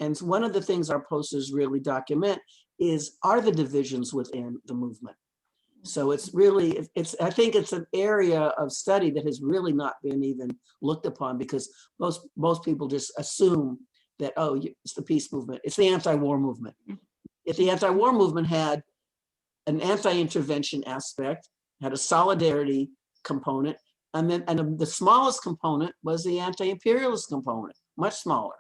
And one of the things our posters really document are the divisions within the movement. So it's really, I think it's an area of study that has really not been even looked upon, because most people just assume that, oh, it's the peace movement, it's the anti-war movement. If the anti-war movement had an anti-intervention aspect, had a solidarity component, and the smallest component was the anti-imperialist component, much smaller.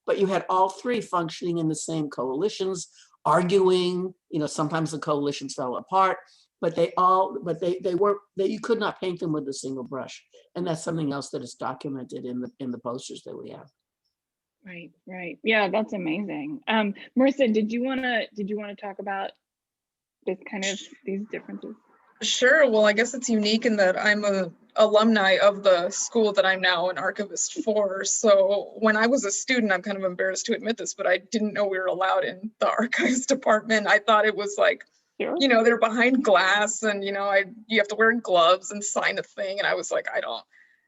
But you had all three functioning in the same coalitions, arguing, you know, sometimes the coalitions fell apart, but you could not paint them with a single brush. And that's something else that is documented in the posters that we have. Right, right. Yeah, that's amazing. Marissa, did you want to talk about this kind of these differences? Sure. Well, I guess it's unique in that I'm a alumni of the school that I'm now an archivist for. So when I was a student, I'm kind of embarrassed to admit this, but I didn't know we were allowed in the archives department. I thought it was like, Sure. you know, they're behind glass and, you know, you have to wear gloves and sign a thing. And I was like,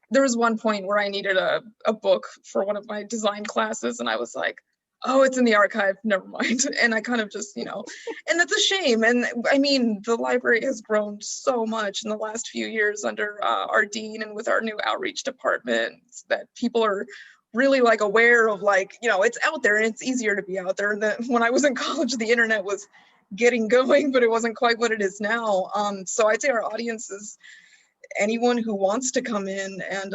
there was one point where I needed a book for one of my design classes. And I was like, oh, it's in the archive, never mind. And I kind of just, you know, and that's a shame. And I mean, the library has grown so much in the last few years under our dean and with our new outreach department, that people are really like aware of, like, you know, it's out there and it's easier to be out there. And when I was in college, the internet was getting going, but it wasn't quite what it is now. So I'd say our audience is anyone who wants to come in, and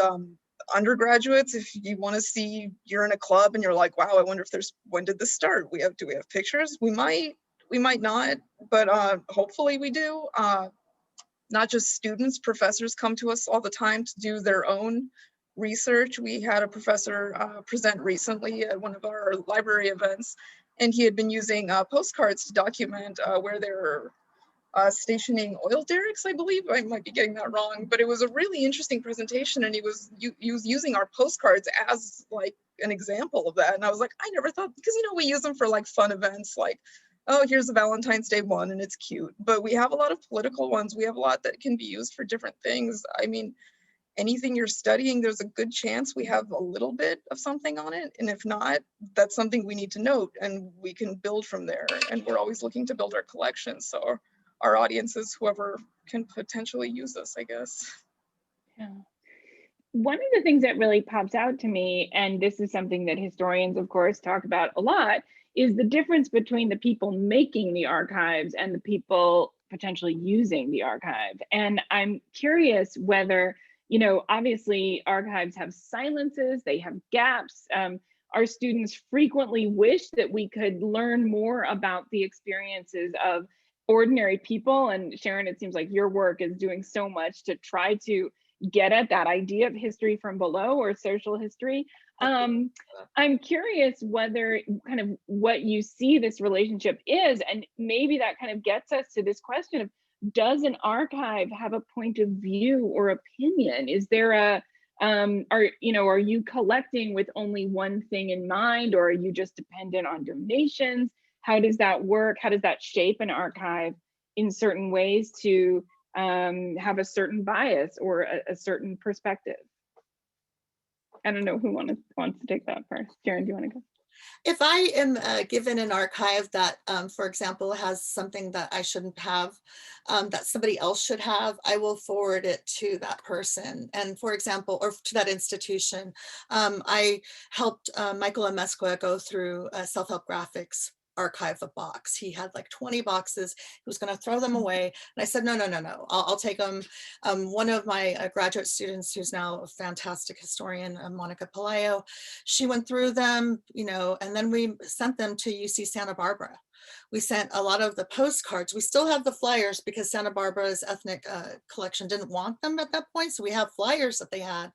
undergraduates, if you want to see, you're in a club and you're like, wow, I wonder if when did this start? Do we have pictures? We might not, but hopefully we do. Not just students, professors come to us all the time to do their own research. We had a professor present recently at one of our library events, and he had been using postcards to document where they were stationing oil derricks, I believe. I might be getting that wrong, but it was a really interesting presentation, and he was using our postcards as like an example of that. And I was like, I never thought, because, you know, we use them for like fun events, like, oh, here's a Valentine's Day one and it's cute, but we have a lot of political ones. We have a lot that can be used for different things. I mean, anything you're studying, there's a good chance we have a little bit of something on it. And if not, that's something we need to note, and we can build from there. And we're always looking to build our collection. So our audience is whoever can potentially use us, I guess. Yeah. One of the things that really pops out to me, and this is something that historians, of course, talk about a lot, is the difference between the people making the archives and the people potentially using the archive. And I'm curious whether, you know, obviously archives have silences, they have gaps. Our students frequently wish that we could learn more about the experiences of ordinary people. And Sharon, it seems like your work is doing so much to try to get at that idea of history from below, or social history. I'm curious whether kind of what you see this relationship is, and maybe that kind of gets us to this question of, does an archive have a point of view or opinion? Is there a, are you collecting with only one thing in mind, or are you just dependent on donations? How does that work? How does that shape an archive in certain ways to have a certain bias or a certain perspective? I don't know who wants to take that first. Sharon, do you want to go? If I am given an archive that, for example, has something that I shouldn't have, that somebody else should have, I will forward it to that person. And for example, or to that institution. I helped Michael Amesqua go through self-help graphics archive a box. He had like 20 boxes. He was going to throw them away. And I said, no, I'll take them. One of my graduate students, who's now a fantastic historian, Monica Palaio, she went through them, you know, and then we sent them to UC Santa Barbara. We sent a lot of the postcards. We still have the flyers because Santa Barbara's ethnic collection didn't want them at that point. So we have flyers that they had.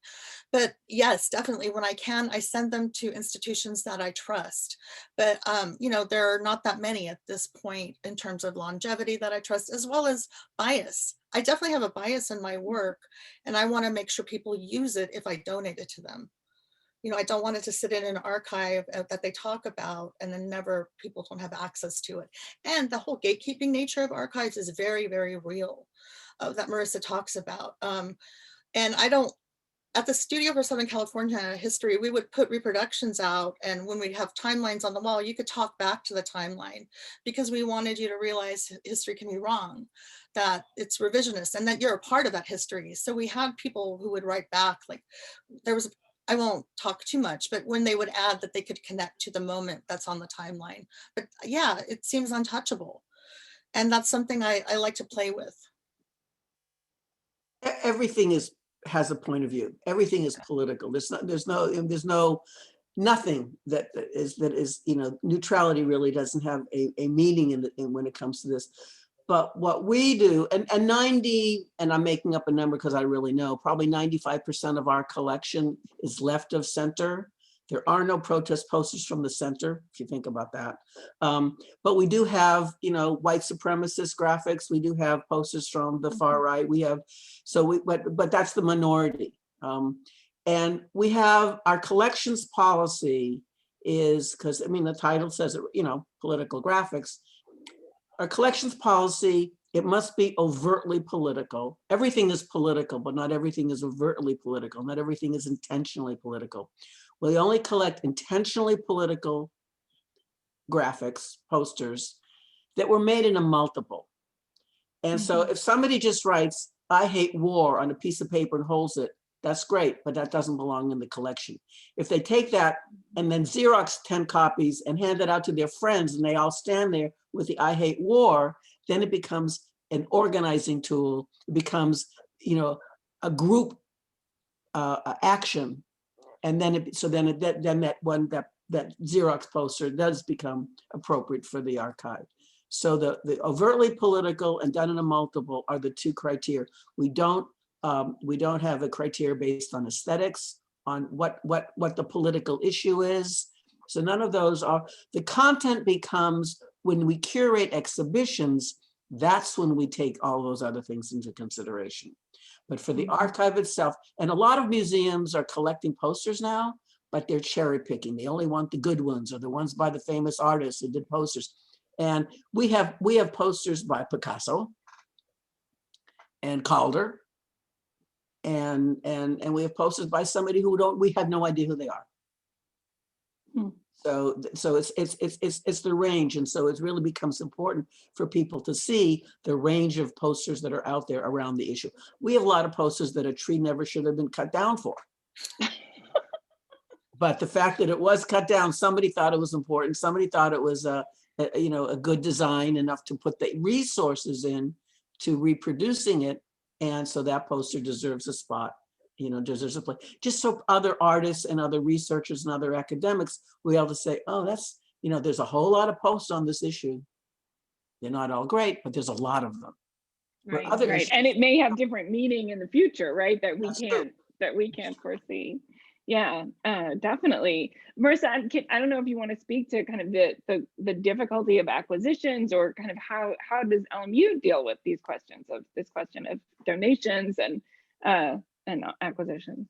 But yes, definitely when I can, I send them to institutions that I trust. But, you know, there are not that many at this point in terms of longevity that I trust, as well as bias. I definitely have a bias in my work, and I want to make sure people use it if I donate it to them. You know, I don't want it to sit in an archive that they talk about and then people don't have access to it. And the whole gatekeeping nature of archives is very, very real, that Marisa talks about. And I don't, at the Studio for Southern California History, we would put reproductions out, and when we'd have timelines on the wall, you could talk back to the timeline, because we wanted you to realize history can be wrong, that it's revisionist, and that you're a part of that history. So we had people who would write back, like there was, I won't talk too much, but when they would add that they could connect to the moment that's on the timeline. But yeah, it seems untouchable. And that's something I like to play with. Everything has a point of view. Everything is political. There's nothing that is, you know, neutrality really doesn't have a meaning in when it comes to this. But what we do, and 90, and I'm making up a number because I really know, probably 95% of our collection is left of center. There are no protest posters from the center, if you think about that. But we do have, you know, white supremacist graphics. We do have posters from the far right. We have, but that's the minority. And we have our collections policy is, because I mean, the title says, you know, political graphics. Our collections policy, it must be overtly political. Everything is political, but not everything is overtly political. Not everything is intentionally political. We only collect intentionally political graphics, posters that were made in a multiple. And so if somebody just writes, "I hate war" on a piece of paper and holds it, that's great, but that doesn't belong in the collection. If they take that and then Xerox 10 copies and hand it out to their friends and they all stand there with the "I hate war," then it becomes an organizing tool. It becomes, you know, a group action. And then that Xerox poster does become appropriate for the archive. So the overtly political and done in a multiple are the two criteria. We don't have a criteria based on aesthetics, on what the political issue is. So none of those are. The content becomes, when we curate exhibitions, that's when we take all those other things into consideration. But for the archive itself, and a lot of museums are collecting posters now, but they're cherry picking. They only want the good ones, or the ones by the famous artists who did posters. And we have posters by Picasso and Calder, and we have posters by somebody we have no idea who they are. So it's the range, and so it really becomes important for people to see the range of posters that are out there around the issue. We have a lot of posters that a tree never should have been cut down for. But the fact that it was cut down, somebody thought it was important. Somebody thought it was a good design enough to put the resources in to reproducing it. And so that poster deserves a spot, deserves a place. Just so other artists and other researchers and other academics will be able to say, oh, that's, there's a whole lot of posts on this issue. They're not all great, but there's a lot of them. Right, other right. issues- And it may have different meaning in the future, right? That That's true. we can't foresee. Yeah, definitely. Marisa, I don't know if you want to speak to kind of the difficulty of acquisitions, or kind of how does LMU deal with this question of donations and acquisitions?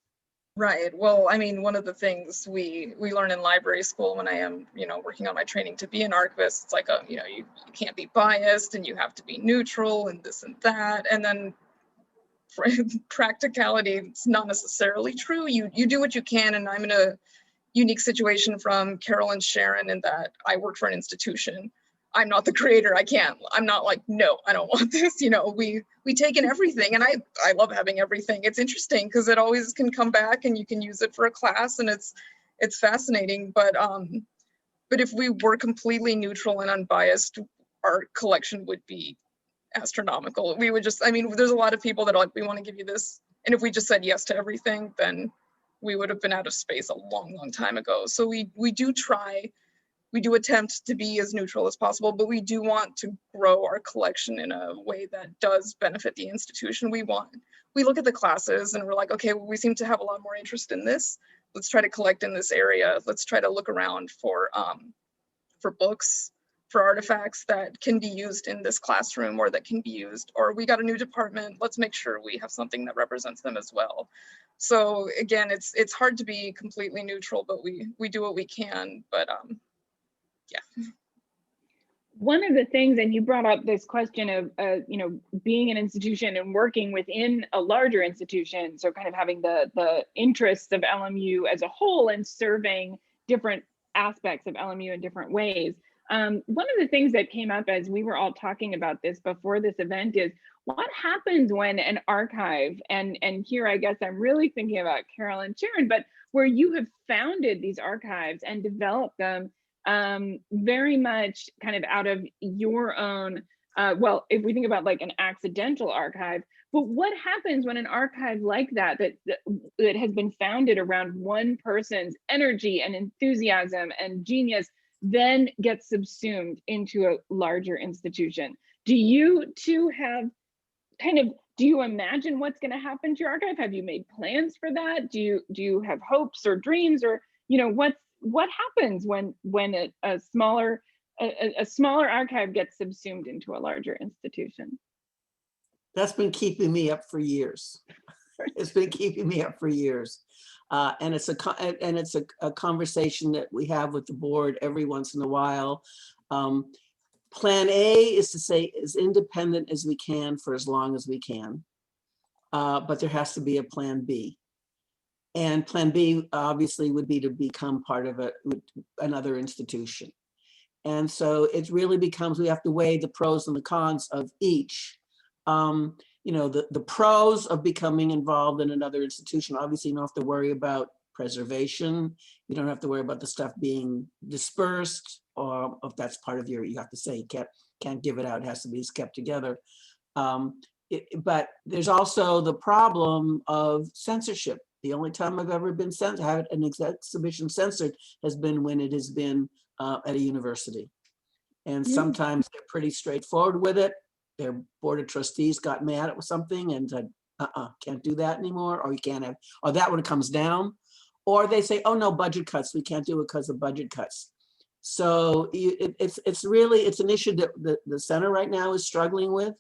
Right. Well, I mean, one of the things we learn in library school when I am, working on my training to be an archivist, it's like, you can't be biased and you have to be neutral and this and that. And then for practicality, it's not necessarily true. You do what you can. And I'm in a unique situation from Carol and Sharon in that I work for an institution. I'm not the creator. I'm not like, no, I don't want this. We take in everything, and I love having everything. It's interesting because it always can come back and you can use it for a class, and it's fascinating. But if we were completely neutral and unbiased, our collection would be astronomical. We would just, there's a lot of people that are like, we want to give you this. And if we just said yes to everything, then we would have been out of space a long, long time ago. So we do attempt to be as neutral as possible, but we do want to grow our collection in a way that does benefit the institution. We look at the classes and we're like, okay, well, we seem to have a lot more interest in this. Let's try to collect in this area. Let's try to look around for books, for artifacts that can be used in this classroom, or that can be used, or we got a new department, let's make sure we have something that represents them as well. So again, it's hard to be completely neutral, but we do what we can. But yeah. One of the things, and you brought up this question of, being an institution and working within a larger institution. So kind of having the interests of LMU as a whole and serving different aspects of LMU in different ways. One of the things that came up as we were all talking about this before this event is what happens when an archive, and here I guess I'm really thinking about Carol and Sharon, but where you have founded these archives and developed them very much kind of out of your own, well, if we think about like an accidental archive, but what happens when an archive like that has been founded around one person's energy and enthusiasm and genius then gets subsumed into a larger institution? Do you two have do you imagine what's going to happen to your archive? Have you made plans for that? Do you have hopes or dreams, or what happens when a smaller archive gets subsumed into a larger institution? That's been keeping me up for years. It's been keeping me up for years. And it's a conversation that we have with the board every once in a while. Plan A is to say as independent as we can for as long as we can. But there has to be a plan B. And plan B obviously would be to become part of another institution. And so it really becomes, we have to weigh the pros and the cons of each. The pros of becoming involved in another institution, obviously you don't have to worry about preservation. You don't have to worry about the stuff being dispersed, or if that's part of you have to say you can't give it out, it has to be kept together. But there's also the problem of censorship. The only time I've ever been had an exhibition censored has been when it has been at a university. And sometimes they're pretty straightforward with it. Their board of trustees got mad at something and said, can't do that anymore, or you can't have, or that one comes down. Or they say, oh no, budget cuts, we can't do it because of budget cuts. So it's an issue that the center right now is struggling with.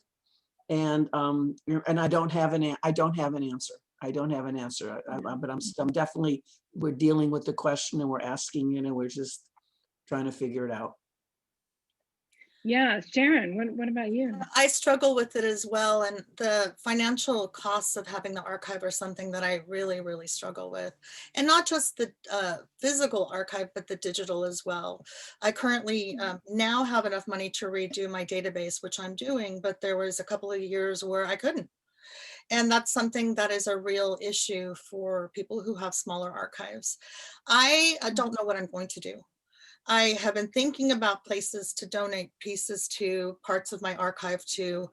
And I don't have an answer. But I'm definitely, we're dealing with the question and we're asking, we're just trying to figure it out. Yeah, Sharon, what about you? I struggle with it as well. And the financial costs of having the archive are something that I really, really struggle with. And not just the physical archive, but the digital as well. I currently now have enough money to redo my database, which I'm doing, but there was a couple of years where I couldn't. And that's something that is a real issue for people who have smaller archives. I don't know what I'm going to do. I have been thinking about places to donate pieces to, parts of my archive to,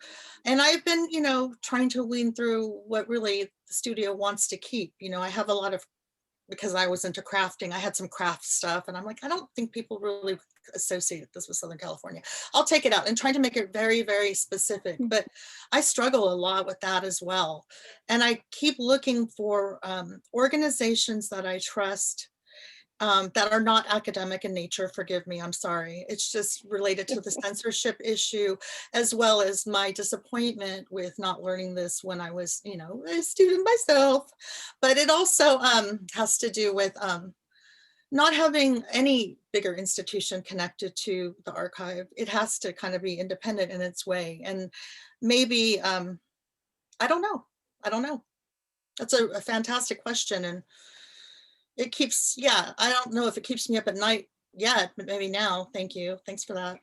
and I've been, you know, trying to wean through what really the studio wants to keep. You know, I have a lot of, because I was into crafting, I had some craft stuff, and I'm like, I don't think people really associate this with Southern California. I'll take it out and try to make it very, very specific, but I struggle a lot with that as well. And I keep looking for organizations that I trust, that are not academic in nature. Forgive me, I'm sorry. It's just related to the censorship issue, as well as my disappointment with not learning this when I was, you know, a student myself. But it also has to do with not having any bigger institution connected to the archive. It has to kind of be independent in its way. And maybe, I don't know. I don't know. That's a fantastic question. And it keeps, yeah, I don't know if it keeps me up at night yet, but maybe now. Thank you. Thanks for that.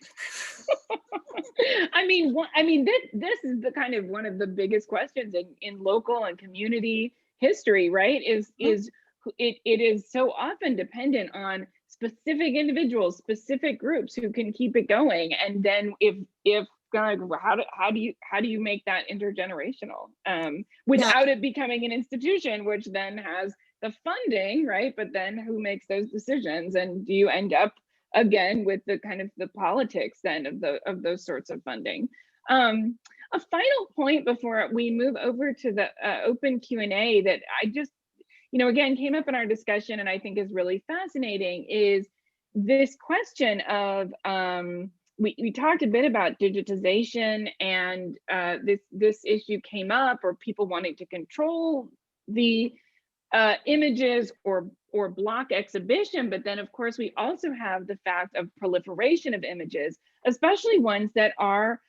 I mean, this is the kind of one of the biggest questions in local and community history, right? Is it is so often dependent on specific individuals, specific groups who can keep it going. And then if how do you make that intergenerational without it becoming an institution, which then has the funding, right? But then who makes those decisions? And do you end up again with the kind of the politics then of those sorts of funding? A final point before we move over to the open Q&A that I just, you know, again, came up in our discussion and I think is really fascinating is this question of, we talked a bit about digitization, and this issue came up, or people wanting to control the images or block exhibition. But then of course we also have the fact of proliferation of images, especially ones that are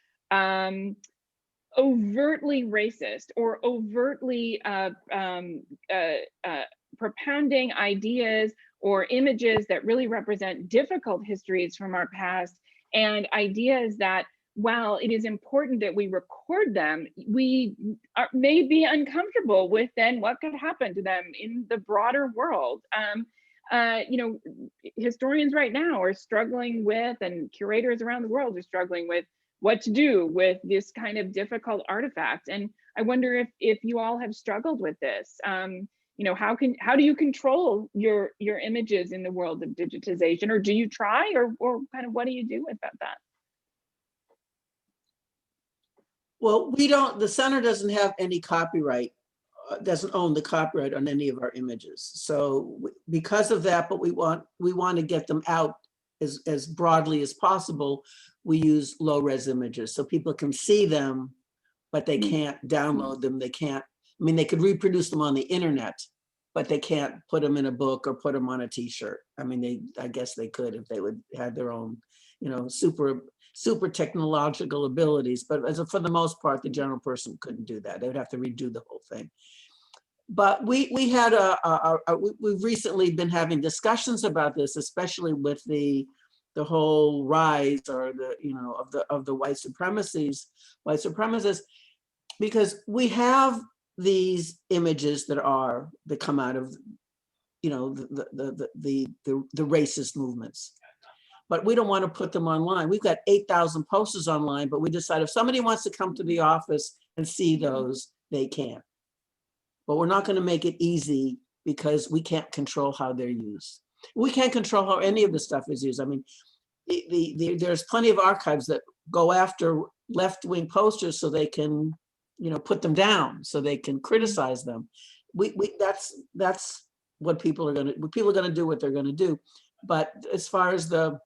overtly racist or overtly propounding ideas or images that really represent difficult histories from our past, and ideas that, while it is important that we record them, we may be uncomfortable with then what could happen to them in the broader world. You know, historians right now are struggling with, and curators around the world are struggling with, what to do with this kind of difficult artifact. And I wonder if you all have struggled with this. You know, how do you control your images in the world of digitization, or do you try, or kind of what do you do about that? Well, we don't, the center doesn't have any copyright, doesn't own the copyright on any of our images. So because of that, but we want to get them out as broadly as possible. We use low res images so people can see them, but they can't download them. They can't, I mean, they could reproduce them on the internet, but they can't put them in a book or put them on a t-shirt. I mean, I guess they could if they would have their own, you know, super technological abilities, but for the most part, the general person couldn't do that. They would have to redo the whole thing. But we had we've recently been having discussions about this, especially with the whole rise, or the, you know, of the white supremacists, because we have these images that come out of, you know, the racist movements. But we don't want to put them online. We've got 8,000 posters online, but we decide if somebody wants to come to the office and see those, they can. But we're not going to make it easy because we can't control how they're used. We can't control how any of the stuff is used. I mean, there's plenty of archives that go after left-wing posters so they can, you know, put them down, so they can criticize them. That's what people are going to do what they're going to do. But as far as the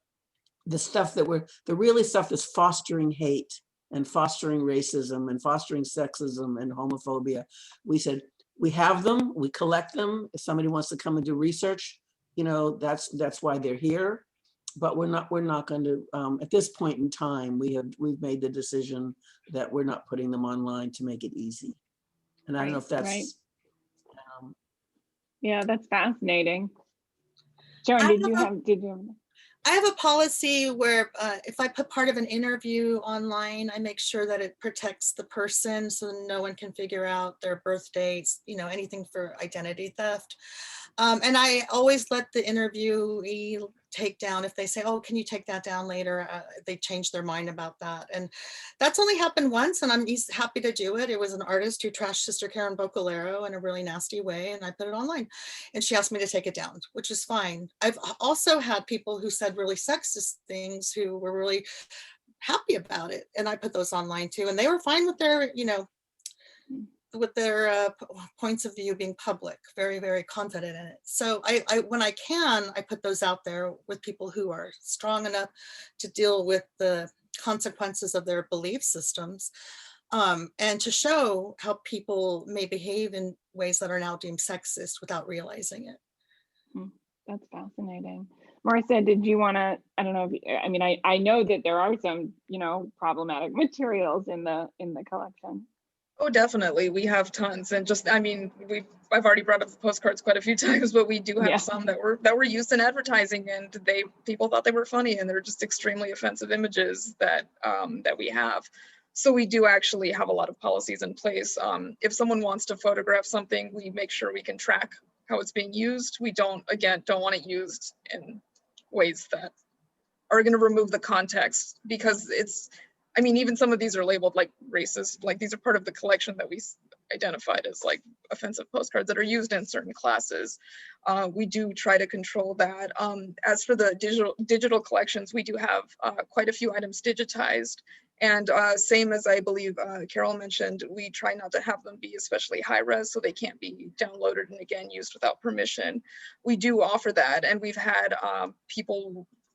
stuff the really stuff that's fostering hate and fostering racism and fostering sexism and homophobia, we said, we have them, we collect them. If somebody wants to come and do research, you know, that's why they're here. But we're not going to, at this point in time, we've made the decision that we're not putting them online to make it easy. And I don't know if that's, right. Yeah, that's fascinating. Sharon, did you have? I have a policy where if I put part of an interview online, I make sure that it protects the person so no one can figure out their birth dates, you know, anything for identity theft. And I always let the interviewee take down, if they say, oh, can you take that down later? They change their mind about that. And that's only happened once, and I'm happy to do it. It was an artist who trashed Sister Karen Bocalero in a really nasty way, and I put it online. And she asked me to take it down, which is fine. I've also had people who said really sexist things who were really happy about it. And I put those online too. And they were fine with their, you know, with their points of view being public, very, very confident in it. So when I can, I put those out there with people who are strong enough to deal with the consequences of their belief systems, and to show how people may behave in ways that are now deemed sexist without realizing it. That's fascinating. Marisa, did you want to, I don't know, I mean, I know that there are some, you know, problematic materials in the collection. Oh, definitely. We have tons, and just, I mean, I've already brought up the postcards quite a few times, but we do have some that were used in advertising, and people thought they were funny, and they're just extremely offensive images that we have. So we do actually have a lot of policies in place. If someone wants to photograph something, we make sure we can track how it's being used. We don't want it used in ways that are going to remove the context, because it's, I mean, even some of these are labeled like racist, like these are part of the collection that we identified as like offensive postcards that are used in certain classes. We do try to control that. As for the digital collections, we do have quite a few items digitized. And same as I believe Carol mentioned, we try not to have them be especially high res, so they can't be downloaded and again used without permission. We do offer that, and we've had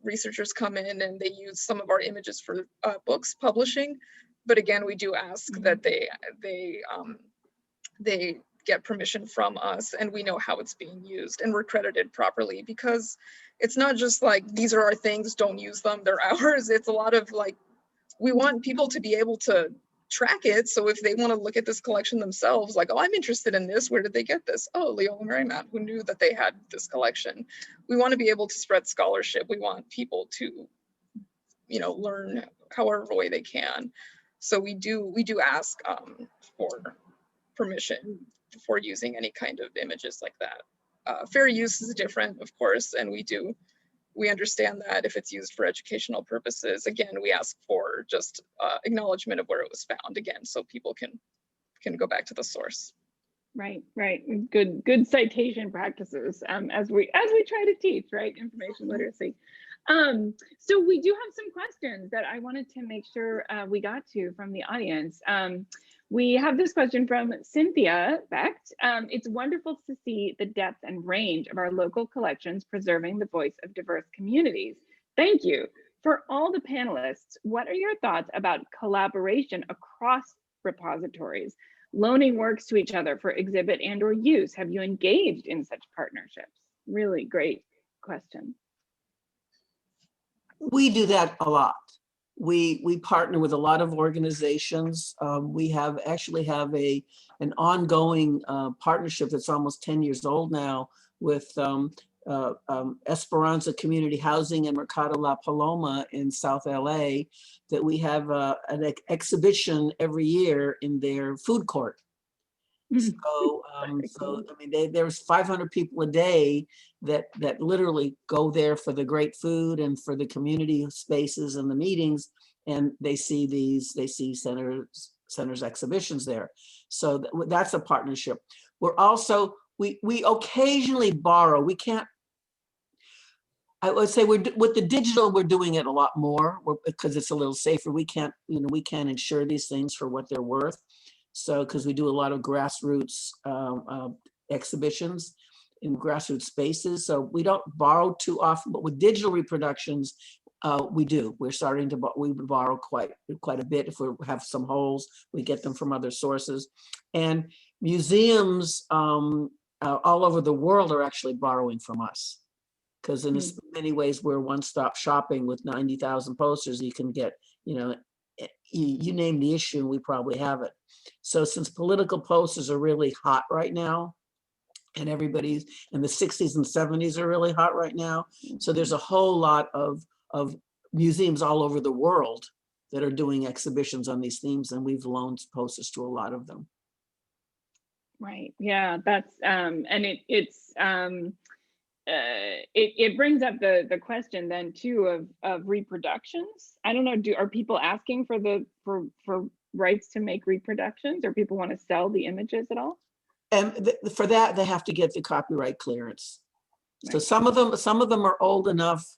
researchers come in and they use some of our images for books publishing, but again, we do ask that they get permission from us, and we know how it's being used, and we're credited properly, because it's not just like, these are our things, don't use them, they're ours. It's a lot of like, we want people to be able to track it. So if they want to look at this collection themselves, like, oh, I'm interested in this, where did they get this? Oh, Leola Marymount, who knew that they had this collection. We want to be able to spread scholarship. We want people to, you know, learn however way they can. So we do ask for permission before using any kind of images like that. Fair use is different, of course, and we understand that if it's used for educational purposes, again, we ask for just acknowledgement of where it was found, again, so people can go back to the source. Right. Good citation practices as we try to teach, right, information literacy. So we do have some questions that I wanted to make sure we got to from the audience. We have this question from Cynthia Becht. It's wonderful to see the depth and range of our local collections preserving the voice of diverse communities. Thank you. For all the panelists, what are your thoughts about collaboration across repositories, loaning works to each other for exhibit and or use? Have you engaged in such partnerships? Really great question. We do that a lot. We partner with a lot of organizations. We actually have an ongoing partnership that's almost 10 years old now with Esperanza Community Housing and Mercado La Paloma in South LA, that we have an exhibition every year in their food court. So, I mean, there's 500 people a day that literally go there for the great food and for the community spaces and the meetings, and they see centers exhibitions there. So that's a partnership. We're also, we occasionally borrow. We can't, I would say with the digital, we're doing it a lot more because it's a little safer. We can't insure these things for what they're worth. So, because we do a lot of grassroots exhibitions in grassroots spaces. So we don't borrow too often, but with digital reproductions, we do. We're starting to, we borrow quite a bit. If we have some holes, we get them from other sources. And museums all over the world are actually borrowing from us. Because in many ways, we're one-stop shopping with 90,000 posters. You can get, you name the issue, we probably have it. So since political posters are really hot right now, and everybody's, and the 60s and 70s are really hot right now. So there's a whole lot of museums all over the world that are doing exhibitions on these themes, and we've loaned posters to a lot of them. Right. Yeah, that's and it brings up the question then too of reproductions. I don't know, are people asking for rights to make reproductions, or people want to sell the images at all? And for that, they have to get the copyright clearance. So Right. some of them are old enough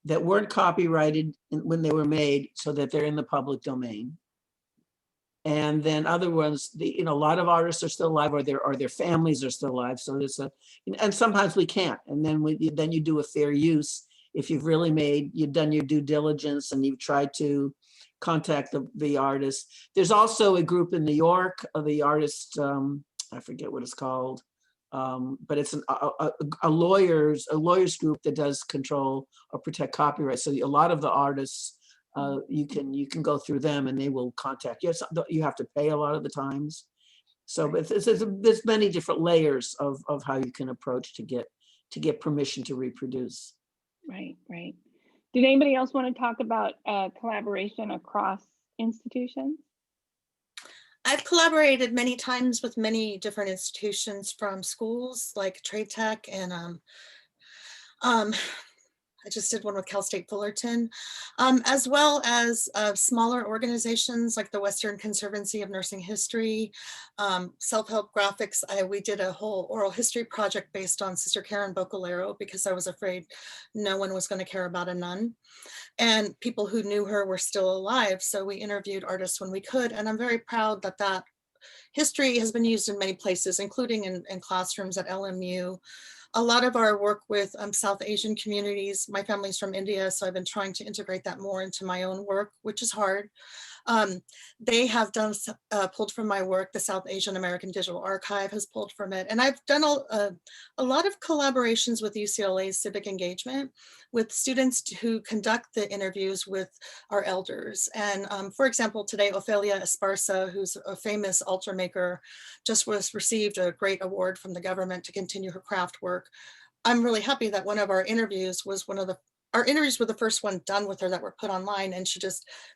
that weren't copyrighted when they were made, so that they're in the public domain. And then other ones, a lot of artists are still alive, or their families are still alive. So there's and sometimes we can't. And then you do a fair use. If you've done your due diligence and you've tried to contact the artist. There's also a group in New York of the artists, I forget what it's called, but it's a lawyers group that does control or protect copyright. So a lot of the artists, you can go through them and they will contact you. You have to pay a lot of the times. So but there's many different layers of how you can approach to get permission to reproduce. Right. Did anybody else want to talk about collaboration across institutions? I've collaborated many times with many different institutions, from schools like Trade Tech, and I just did one with Cal State Fullerton, as well as smaller organizations like the Western Conservancy of Nursing History, Self-Help Graphics. We did a whole oral history project based on Sister Karen Bocalero, because I was afraid no one was going to care about a nun. And people who knew her were still alive. So we interviewed artists when we could. And I'm very proud that history has been used in many places, including in classrooms at LMU. A lot of our work with South Asian communities, my family's from India, so I've been trying to integrate that more into my own work, which is hard. They have pulled from my work. The South Asian American Digital Archive has pulled from it. And I've done a lot of collaborations with UCLA's civic engagement, with students who conduct the interviews with our elders. And for example, today, Ofelia Esparza, who's a famous altar maker, just received a great award from the government to continue her craft work. I'm really happy that one of our interviews was our interviews were the first one done with her that were put online, and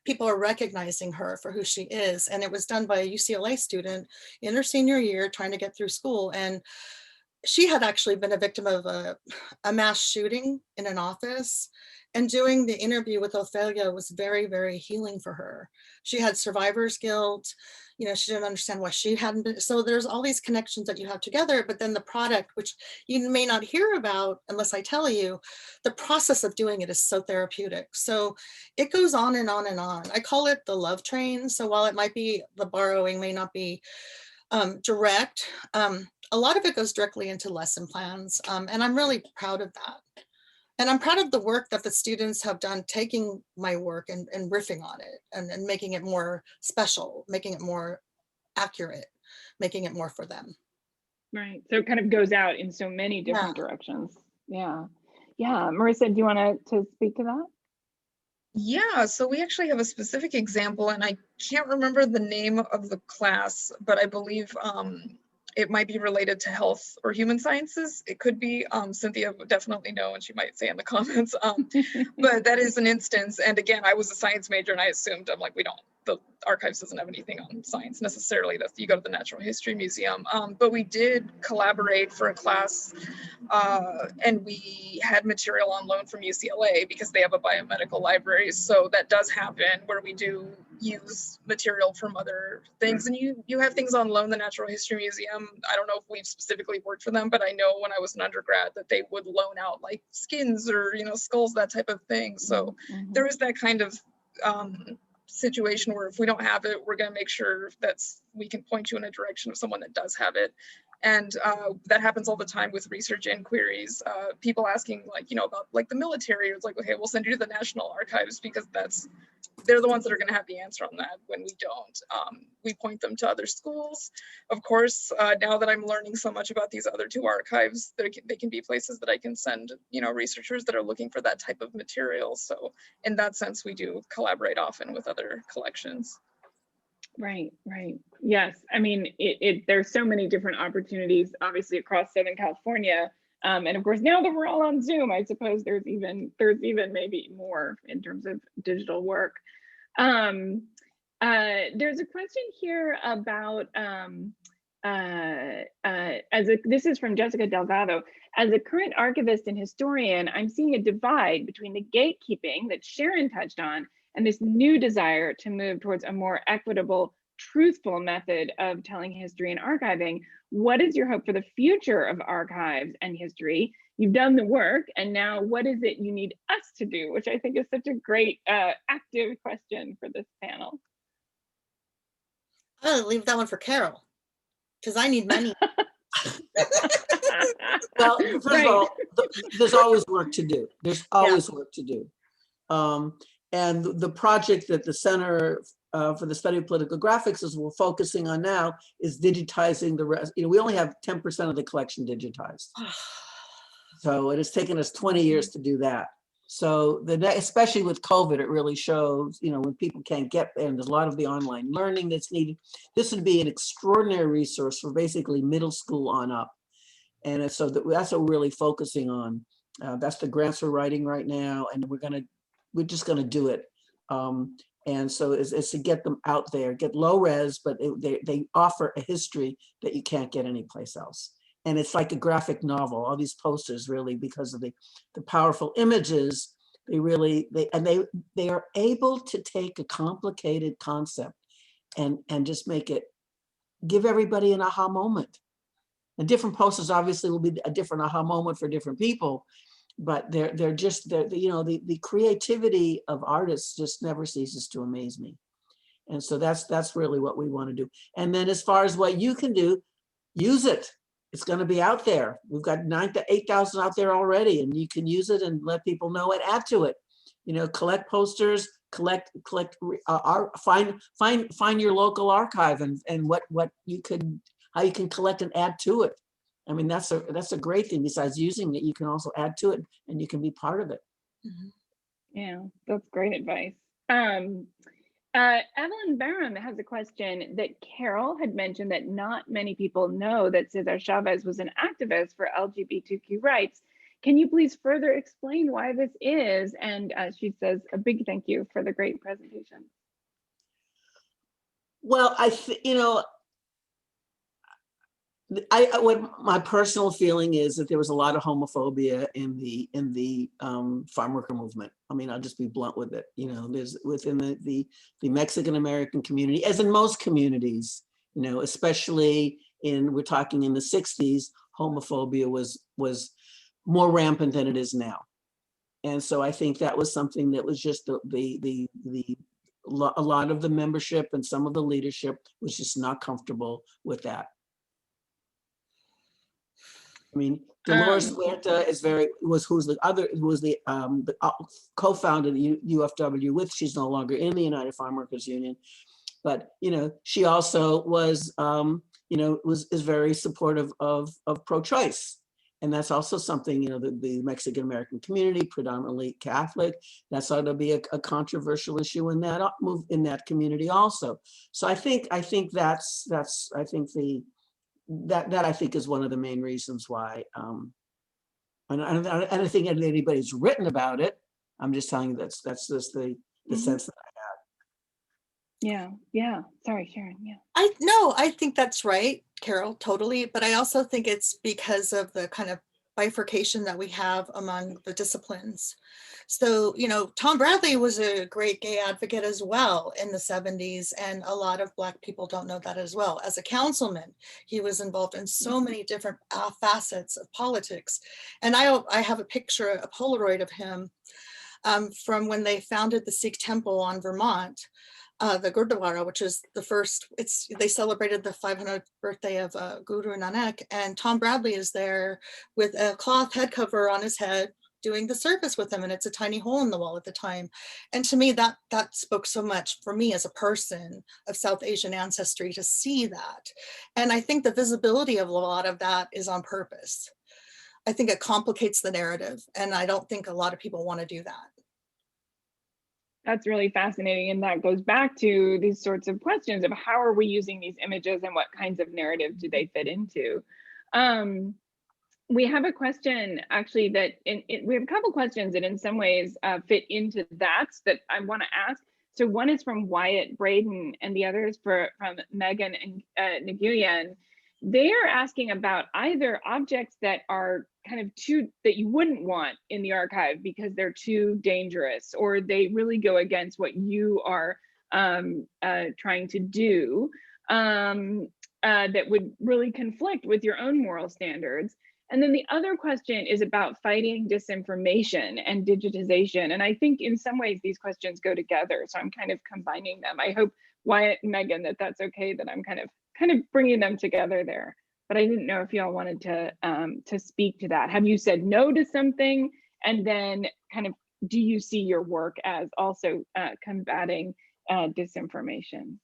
people are recognizing her for who she is. And it was done by a UCLA student in her senior year trying to get through school. And she had actually been a victim of a mass shooting in an office. And doing the interview with Ofelia was very, very healing for her. She had survivor's guilt. She didn't understand why she hadn't been. So there's all these connections that you have together, but then the product, which you may not hear about unless I tell you, the process of doing it is so therapeutic. So it goes on and on and on. I call it the love train. So while it might be, the borrowing may not be direct, a lot of it goes directly into lesson plans. And I'm really proud of that. And I'm proud of the work that the students have done, taking my work and riffing on it and making it more special, making it more accurate, making it more for them. Right. So it kind of goes out in so many different directions. Yeah. Marisa, do you want to speak to that? Yeah, so we actually have a specific example, and I can't remember the name of the class, but I believe it might be related to health or human sciences. It could be. Cynthia would definitely know, and she might say in the comments. But that is an instance. And again, I was a science major, and I assumed, I'm like, the archives doesn't have anything on science necessarily. You go to the Natural History Museum. But we did collaborate for a class, and we had material on loan from UCLA because they have a biomedical library. So that does happen, where we do use material from other things. And you have things on loan, the Natural History Museum. I don't know if we've specifically worked for them, but I know when I was an undergrad that they would loan out like skins or skulls, that type of thing. So there is that kind of situation where if we don't have it, we're going to make sure that we can point you in a direction of someone that does have it. And that happens all the time with research inquiries. People asking about the military. It's like, okay, we'll send you to the National Archives because they're the ones that are going to have the answer on that when we don't. We point them to other schools. Of course, now that I'm learning so much about these other two archives, they can be places that I can send, researchers that are looking for that type of material. So in that sense, we do collaborate often with other collections. Right, right. Yes, I mean, there's so many different opportunities, obviously, across Southern California. And of course, now that we're all on Zoom, I suppose there's even maybe more in terms of digital work. There's a question here about, this is from Jessica Delgado. As a current archivist and historian, I'm seeing a divide between the gatekeeping that Sharon touched on and this new desire to move towards a more equitable, truthful method of telling history and archiving. What is your hope for the future of archives and history? You've done the work, and now what is it you need us to do? Which I think is such a great active question for this panel. I'll leave that one for Carol, because I need money. Well, first Right. of all, there's always work to do. There's always work to do. And the project that the Center for the Study of Political Graphics is we're focusing on now is digitizing the rest. You know, we only have 10% of the collection digitized. So it has taken us 20 years to do that. So especially with COVID, it really shows, you know, when people can't get there, and there's a lot of the online learning that's needed. This would be an extraordinary resource for basically middle school on up. And so that's what we're really focusing on. That's the grants we're writing right now, and we're just gonna do it. And so it's to get them out there, get low res, but they offer a history that you can't get anyplace else. And it's like a graphic novel. All these posters really, because of the powerful images, they are able to take a complicated concept and just make it, give everybody an aha moment. And different posters obviously will be a different aha moment for different people, but they're you know, the creativity of artists just never ceases to amaze me. And so that's really what we want to do. And then as far as what you can do, use it. It's going to be out there. We've got 9,000 to 8,000 out there already, and you can use it and let people know and add to it. You know, collect posters, find your local archive and what you could, how you can collect and add to it. I mean, that's a great thing. Besides using it, you can also add to it, and you can be part of it. Mhm. Yeah, that's great advice. Evelyn Barham has a question that Carol had mentioned that not many people know that Cesar Chavez was an activist for LGBTQ rights. Can you please further explain why this is? And she says a big thank you for the great presentation. Well, you know, what my personal feeling is that there was a lot of homophobia in the farm worker movement. I mean, I'll just be blunt with it. You know, there's within the Mexican American community, as in most communities, you know, especially we're talking in the 60s, homophobia was more rampant than it is now. And so I think that was something that was just a lot of the membership and some of the leadership was just not comfortable with that. I mean, Dolores Huerta who's the co-founder of the UFW with, she's no longer in the United Farm Workers Union, but, you know, she also was, you know, is very supportive of pro-choice. And that's also something, you know, the Mexican American community, predominantly Catholic, that's ought to be a controversial issue in that community also. So I think that's I think that I think is one of the main reasons why, and I don't think anybody's written about it. I'm just telling you that's just the sense that I had. Yeah. Sorry, Sharon. Yeah. I think that's right, Carol, totally. But I also think it's because of the kind of bifurcation that we have among the disciplines. So, you know, Tom Bradley was a great gay advocate as well in the 70s, and a lot of Black people don't know that as well. As a councilman, he was involved in so many different facets of politics. And I have a picture, a Polaroid of him from when they founded the Sikh temple on Vermont, the Gurdwara, which is the first, they celebrated the 500th birthday of Guru Nanak, and Tom Bradley is there with a cloth head cover on his head doing the service with him, and it's a tiny hole in the wall at the time. And to me, that spoke so much for me as a person of South Asian ancestry to see that. And I think the visibility of a lot of that is on purpose. I think it complicates the narrative, and I don't think a lot of people want to do that. That's really fascinating. And that goes back to these sorts of questions of how are we using these images and what kinds of narrative do they fit into? We have a question actually that we have a couple questions that in some ways fit into that I want to ask. So one is from Wyatt Braden and the other is from Megan and Nguyen. They are asking about either objects that are kind of that you wouldn't want in the archive because they're too dangerous, or they really go against what you are trying to do, that would really conflict with your own moral standards. And then the other question is about fighting disinformation and digitization. And I think in some ways these questions go together. So I'm kind of combining them. I hope, Wyatt and Megan, that's okay that I'm kind of bringing them together there. But I didn't know if y'all wanted to speak to that. Have you said no to something? And then kind of, do you see your work as also combating disinformation?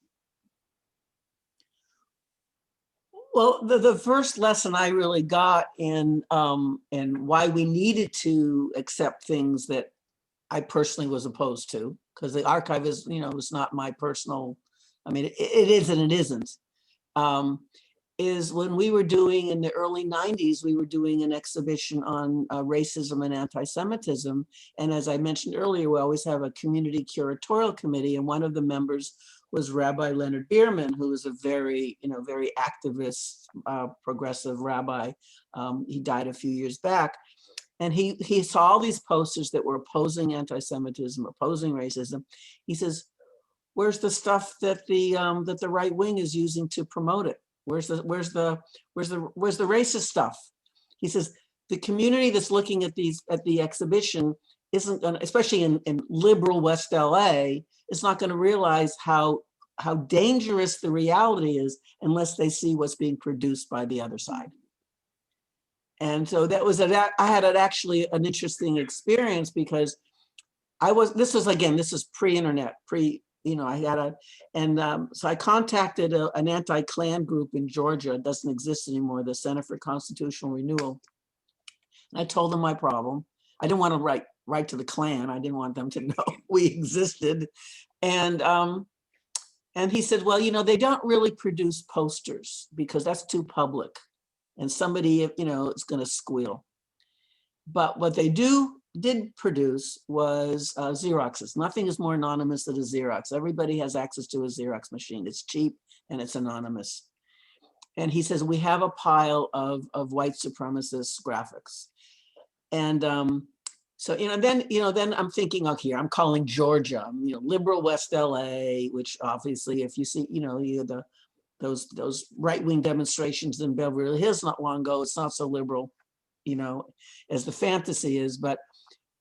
Well, the first lesson I really got in why we needed to accept things that I personally was opposed to, because the archive is, it's not my personal, I mean, it is and it isn't, is when we were doing, in the early 90s, we were doing an exhibition on racism and anti-Semitism. And as I mentioned earlier, we always have a community curatorial committee, and one of the members was Rabbi Leonard Bierman, who was a very, very activist, progressive rabbi. He died a few years back. And he saw all these posters that were opposing anti-Semitism, opposing racism. He says, where's the stuff that the right wing is using to promote it? Where's the racist stuff? He says, the community that's looking at the exhibition isn't gonna, especially in liberal West LA, is not gonna realize how dangerous the reality is unless they see what's being produced by the other side. And so that was I had actually an interesting experience, because this is pre-internet, so I contacted an anti-Klan group in Georgia. It doesn't exist anymore, the Center for Constitutional Renewal. And I told them my problem. I didn't want to write to the Klan. I didn't want them to know we existed. And he said, well, they don't really produce posters because that's too public. And somebody, is going to squeal. But what they did produce was Xeroxes. Nothing is more anonymous than a Xerox. Everybody has access to a Xerox machine. It's cheap and it's anonymous. And he says, we have a pile of white supremacist graphics. And so, then I'm thinking, okay, I'm calling Georgia, liberal West LA, which obviously if you see, those right-wing demonstrations in Beverly Hills not long ago, it's not so liberal, as the fantasy is. But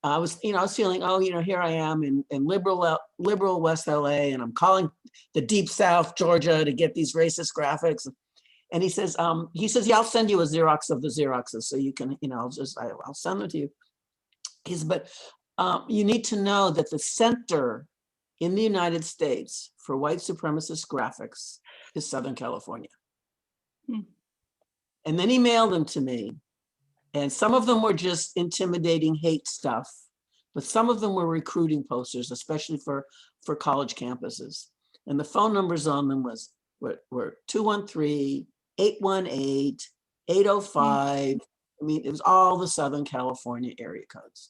I was feeling, here I am in liberal West LA, and I'm calling the Deep South, Georgia, to get these racist graphics. And he says, yeah, I'll send you a Xerox of the Xeroxes, so you can, I'll send them to you. He says, but you need to know that the center in the United States for white supremacist graphics is Southern California. And then he mailed them to me. And some of them were just intimidating hate stuff, but some of them were recruiting posters, especially for college campuses. And the phone numbers on them were 213-818-805. I mean, it was all the Southern California area codes.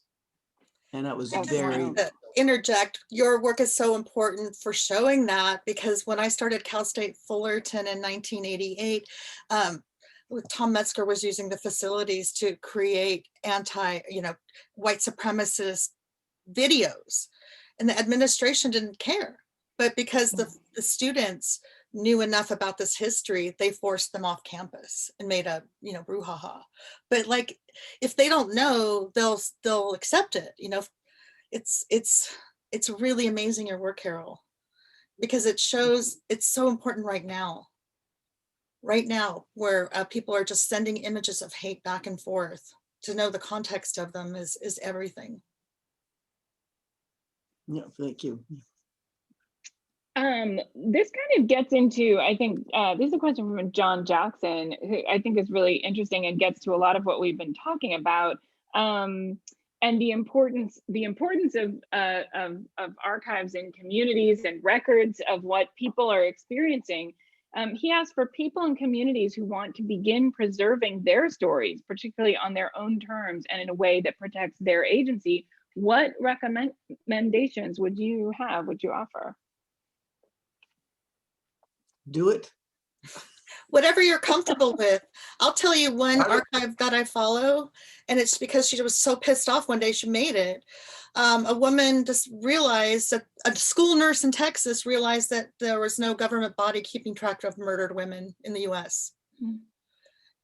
And that was very... Interject, your work is so important for showing that, because when I started Cal State Fullerton in 1988, Tom Metzger was using the facilities to create white supremacist videos, and the administration didn't care. But because the students knew enough about this history, they forced them off campus and made a brouhaha. But like, if they don't know, they'll accept it. It's really amazing, your work, Carol, because it shows it's so important right now where people are just sending images of hate back and forth. To know the context of them is everything. Yeah, thank you. This kind of gets into, I think, this is a question from John Jackson, who I think is really interesting and gets to a lot of what we've been talking about. and the importance of archives in communities and records of what people are experiencing. He asked for people and communities who want to begin preserving their stories, particularly on their own terms and in a way that protects their agency. What recommendations would you offer? Do it. Whatever you're comfortable with. I'll tell you one archive that I follow, and it's because she was so pissed off one day she made it. A woman just realized that a school nurse in Texas realized that there was no government body keeping track of murdered women in the US. Mm-hmm.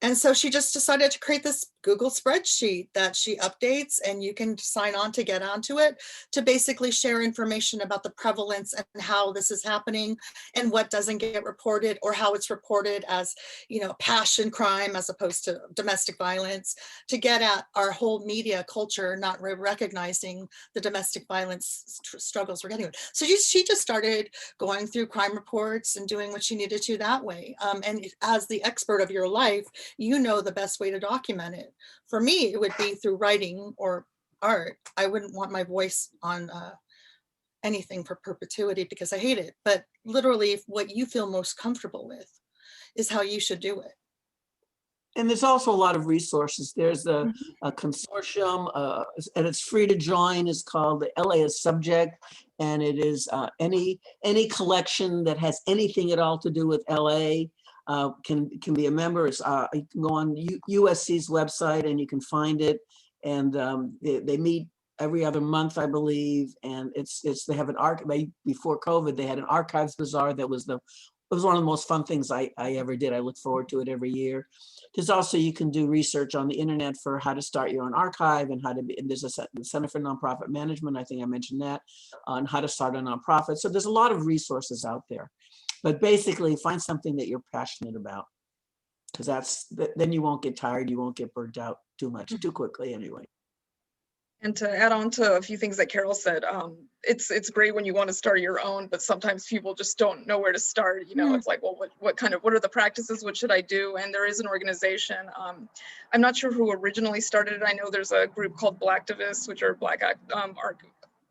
And so she just decided to create this Google spreadsheet that she updates, and you can sign on to get onto it to basically share information about the prevalence and how this is happening and what doesn't get reported, or how it's reported as, you know, passion crime as opposed to domestic violence, to get at our whole media culture not recognizing the domestic violence struggles we're getting with. So she just started going through crime reports and doing what she needed to that way. And as the expert of your life, you know the best way to document it. For me, it would be through writing or art. I wouldn't want my voice on anything for perpetuity because I hate it. But literally, what you feel most comfortable with is how you should do it. And there's also a lot of resources. There's a consortium, and it's free to join. It's called the LA as Subject, and it is any collection that has anything at all to do with LA. Can be a member. It's, you can go on USC's website and you can find it. And they meet every other month, I believe. And they have an before COVID, they had an archives bazaar that was one of the most fun things I ever did. I look forward to it every year. There's also, you can do research on the internet for how to start your own archive and there's a Center for Nonprofit Management. I think I mentioned that, on how to start a nonprofit. So there's a lot of resources out there. But basically, find something that you're passionate about, because then you won't get tired, you won't get burnt out too quickly anyway. And to add on to a few things that Carol said, it's great when you want to start your own, but sometimes people just don't know where to start. You know, it's like, well, what are the practices? What should I do? And there is an organization. I'm not sure who originally started it. I know there's a group called Blacktivists, which are Black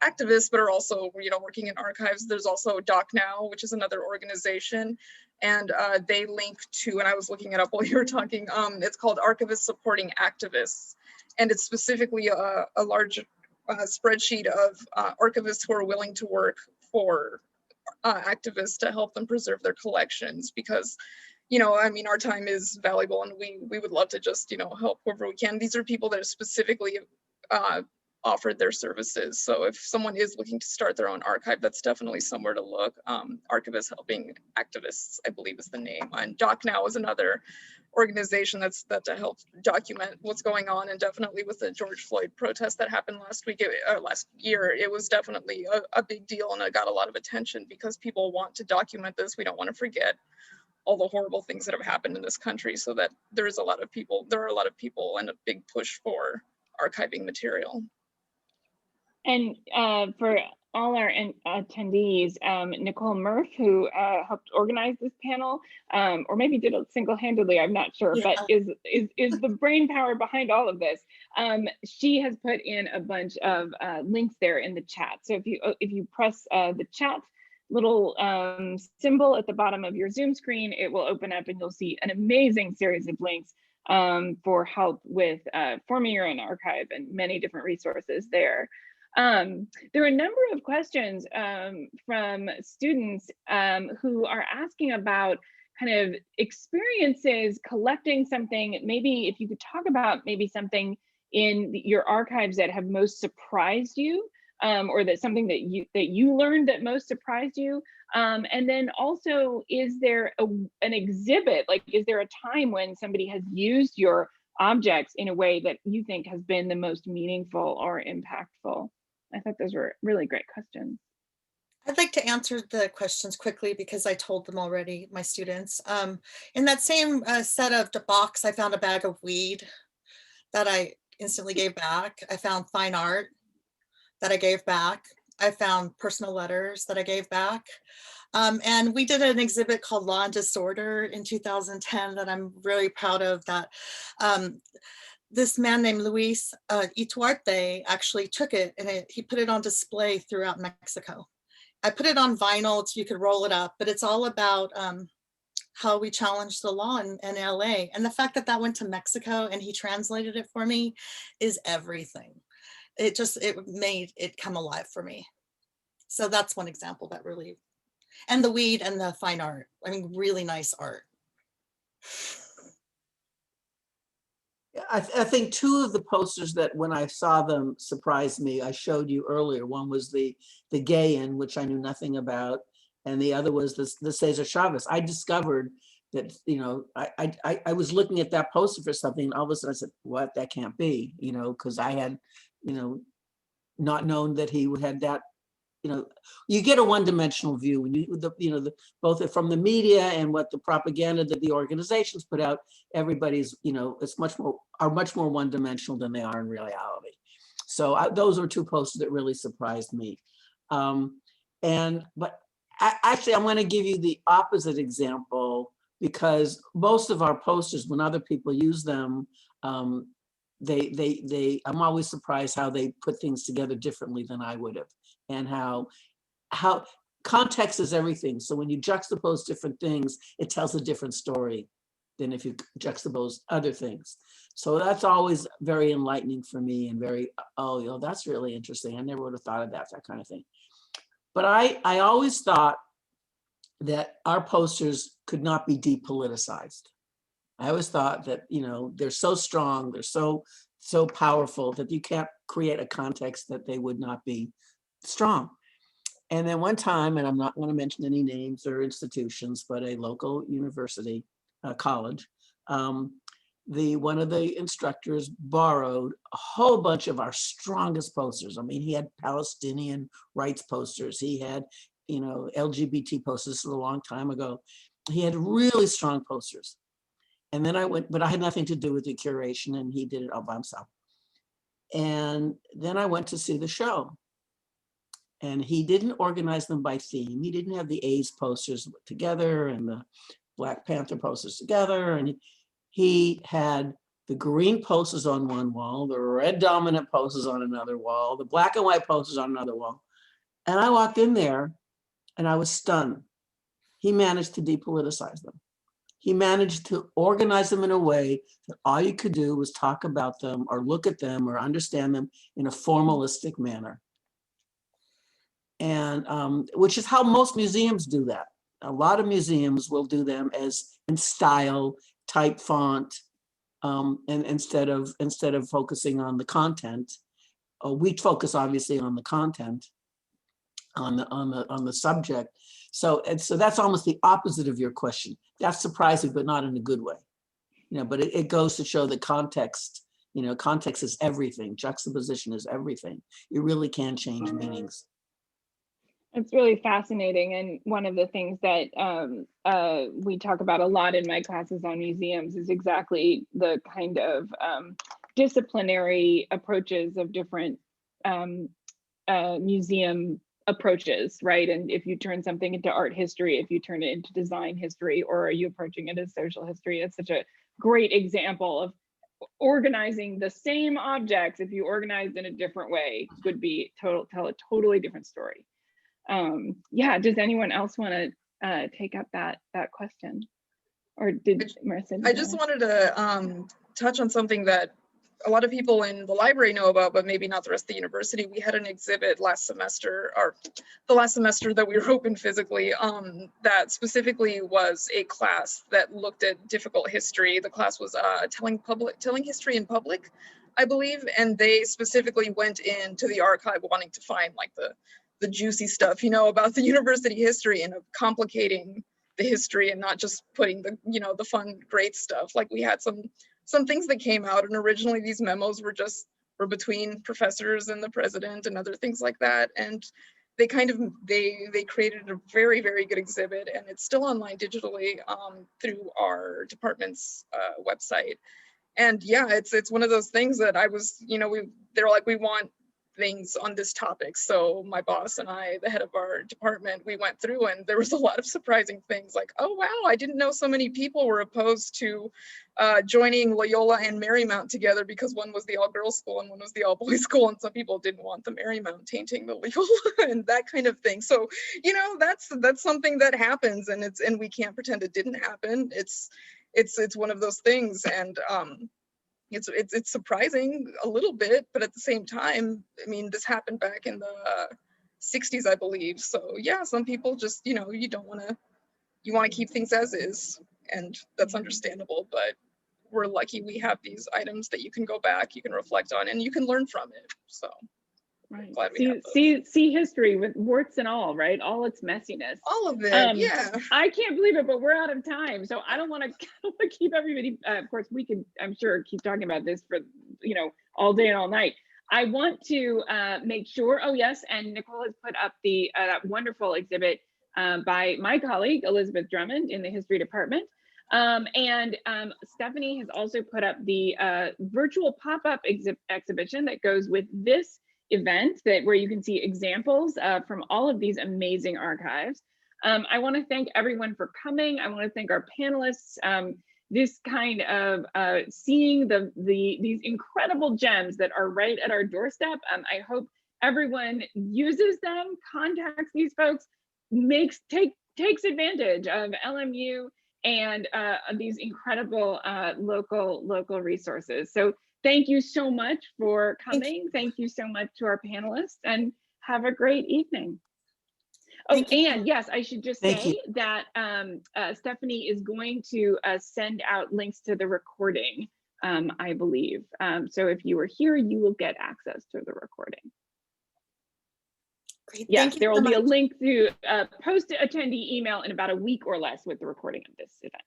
activists, but are also, you know, working in archives. There's also Doc Now, which is another organization, and they link to, and I was looking it up while you were talking, it's called Archivists Supporting Activists, and it's specifically a large spreadsheet of archivists who are willing to work for activists to help them preserve their collections, because, you know, I mean, our time is valuable and we would love to just, you know, help whoever we can. These are people that are specifically offered their services. So if someone is looking to start their own archive, that's definitely somewhere to look. Archivists Helping Activists, I believe, is the name. And Doc Now is another organization that to help document what's going on. And definitely with the George Floyd protest that happened last year, it was definitely a big deal, and it got a lot of attention because people want to document this. We don't want to forget all the horrible things that have happened in this country, so that there are a lot of people and a big push for archiving material. And for all our attendees, Nicole Murph, who helped organize this panel, or maybe did it single-handedly, I'm not sure, but is the brain power behind all of this. She has put in a bunch of links there in the chat. So if you press the chat little symbol at the bottom of your Zoom screen, it will open up and you'll see an amazing series of links for help with forming your own archive and many different resources there. There are a number of questions from students who are asking about kind of experiences collecting something. Maybe if you could talk about maybe something in your archives that have most surprised you, or that something that you learned that most surprised you. And then also, is there an exhibit? Like, is there a time when somebody has used your objects in a way that you think has been the most meaningful or impactful? I thought those were really great questions. I'd like to answer the questions quickly because I told them already, my students. In that same set of the box, I found a bag of weed that I instantly gave back. I found fine art that I gave back. I found personal letters that I gave back. And we did an exhibit called Law and Disorder in 2010 that I'm really proud of, that this man named Luis Ituarte actually took it and he put it on display throughout Mexico. I put it on vinyl so you could roll it up, but it's all about how we challenged the law in LA. And the fact that that went to Mexico and he translated it for me is everything. It made it come alive for me. So that's one example that really, and the weed and the fine art. I mean, really nice art. I think two of the posters that when I saw them surprised me, I showed you earlier. One was the Gayan, which I knew nothing about, and the other was the Cesar Chavez. I discovered that, you know, I was looking at that poster for something, and all of a sudden I said, what, that can't be, you know, because I had, you know, not known that he had that. You know, you get a one-dimensional view when both from the media and what the propaganda that the organizations put out. Everybody's, you know, it's much more one-dimensional than they are in reality. So those were two posters that really surprised me. But actually, I'm going to give you the opposite example, because most of our posters, when other people use them, I'm always surprised how they put things together differently than I would have. And how context is everything. So when you juxtapose different things, it tells a different story than if you juxtapose other things. So that's always very enlightening for me, and very, oh, you know, that's really interesting. I never would have thought of that kind of thing. But I always thought that our posters could not be depoliticized. I always thought that, you know, they're so strong, they're so powerful that you can't create a context that they would not be strong. And then one time, and I'm not going to mention any names or institutions, but a local university, college, one of the instructors borrowed a whole bunch of our strongest posters. I mean, he had Palestinian rights posters. He had, you know, LGBT posters. This was a long time ago. He had really strong posters. And then I went, but I had nothing to do with the curation, and he did it all by himself. And then I went to see the show. And he didn't organize them by theme. He didn't have the AIDS posters together and the Black Panther posters together. And he had the green posters on one wall, the red dominant posters on another wall, the black and white posters on another wall. And I walked in there and I was stunned. He managed to depoliticize them. He managed to organize them in a way that all you could do was talk about them or look at them or understand them in a formalistic manner. And which is how most museums do that. A lot of museums will do them as in style, type font, and instead of focusing on the content. We focus obviously on the content, on the subject. So that's almost the opposite of your question. That's surprising, but not in a good way. You know, but it goes to show that context. You know, context is everything. Juxtaposition is everything. You really can change meanings. It's really fascinating, and one of the things that we talk about a lot in my classes on museums is exactly the kind of disciplinary approaches of different museum approaches, right? And if you turn something into art history, if you turn it into design history, or are you approaching it as social history? It's such a great example of organizing the same objects, if you organized in a different way, could be tell a totally different story. Yeah, does anyone else want to take up that question? Or did Marisa? I just wanted to touch on something that a lot of people in the library know about, but maybe not the rest of the university. We had an exhibit last semester, or the last semester that we were open physically, that specifically was a class that looked at difficult history. The class was telling history in public, I believe, and they specifically went into the archive wanting to find like the juicy stuff, you know, about the university history and of complicating the history and not just putting the, you know, the fun, great stuff. Like we had some things that came out, and originally these memos were between professors and the president and other things like that. And they kind of, they created a very, very good exhibit, and it's still online digitally through our department's website. And yeah, it's one of those things that I was, you know, they're like, we want things on this topic. So my boss and I, the head of our department, we went through and there was a lot of surprising things like, oh, wow, I didn't know so many people were opposed to joining Loyola and Marymount together because one was the all-girls school and one was the all-boys school, and some people didn't want the Marymount tainting the Loyola and that kind of thing. So, you know, that's something that happens, and we can't pretend it didn't happen. It's one of those things, and it's surprising a little bit, but at the same time, I mean, this happened back in the 60s, I believe. So yeah, some people just, you know, you want to keep things as is, and that's understandable, but we're lucky we have these items that you can go back, you can reflect on, and you can learn from it. So Right. glad we have those. See history with warts and all, right? All its messiness. All of it, yeah. I can't believe it, but we're out of time. So I don't want to keep everybody, of course, we could, I'm sure, keep talking about this for, you know, all day and all night. I want to make sure, oh yes, and Nicole has put up the that wonderful exhibit by my colleague, Elizabeth Drummond in the history department. Stephanie has also put up the virtual pop-up exhibition that goes with this event, where you can see examples from all of these amazing archives. I want to thank everyone for coming. I want to thank our panelists. This kind of seeing these incredible gems that are right at our doorstep. I hope everyone uses them, contacts these folks, takes advantage of LMU and these incredible local resources. So thank you so much for coming. Thank you so much to our panelists, and have a great evening. Oh, and yes, I should just say that Stephanie is going to send out links to the recording, I believe. So if you were here, you will get access to the recording. Great. Yes, there will be a link to post attendee email in about a week or less with the recording of this event.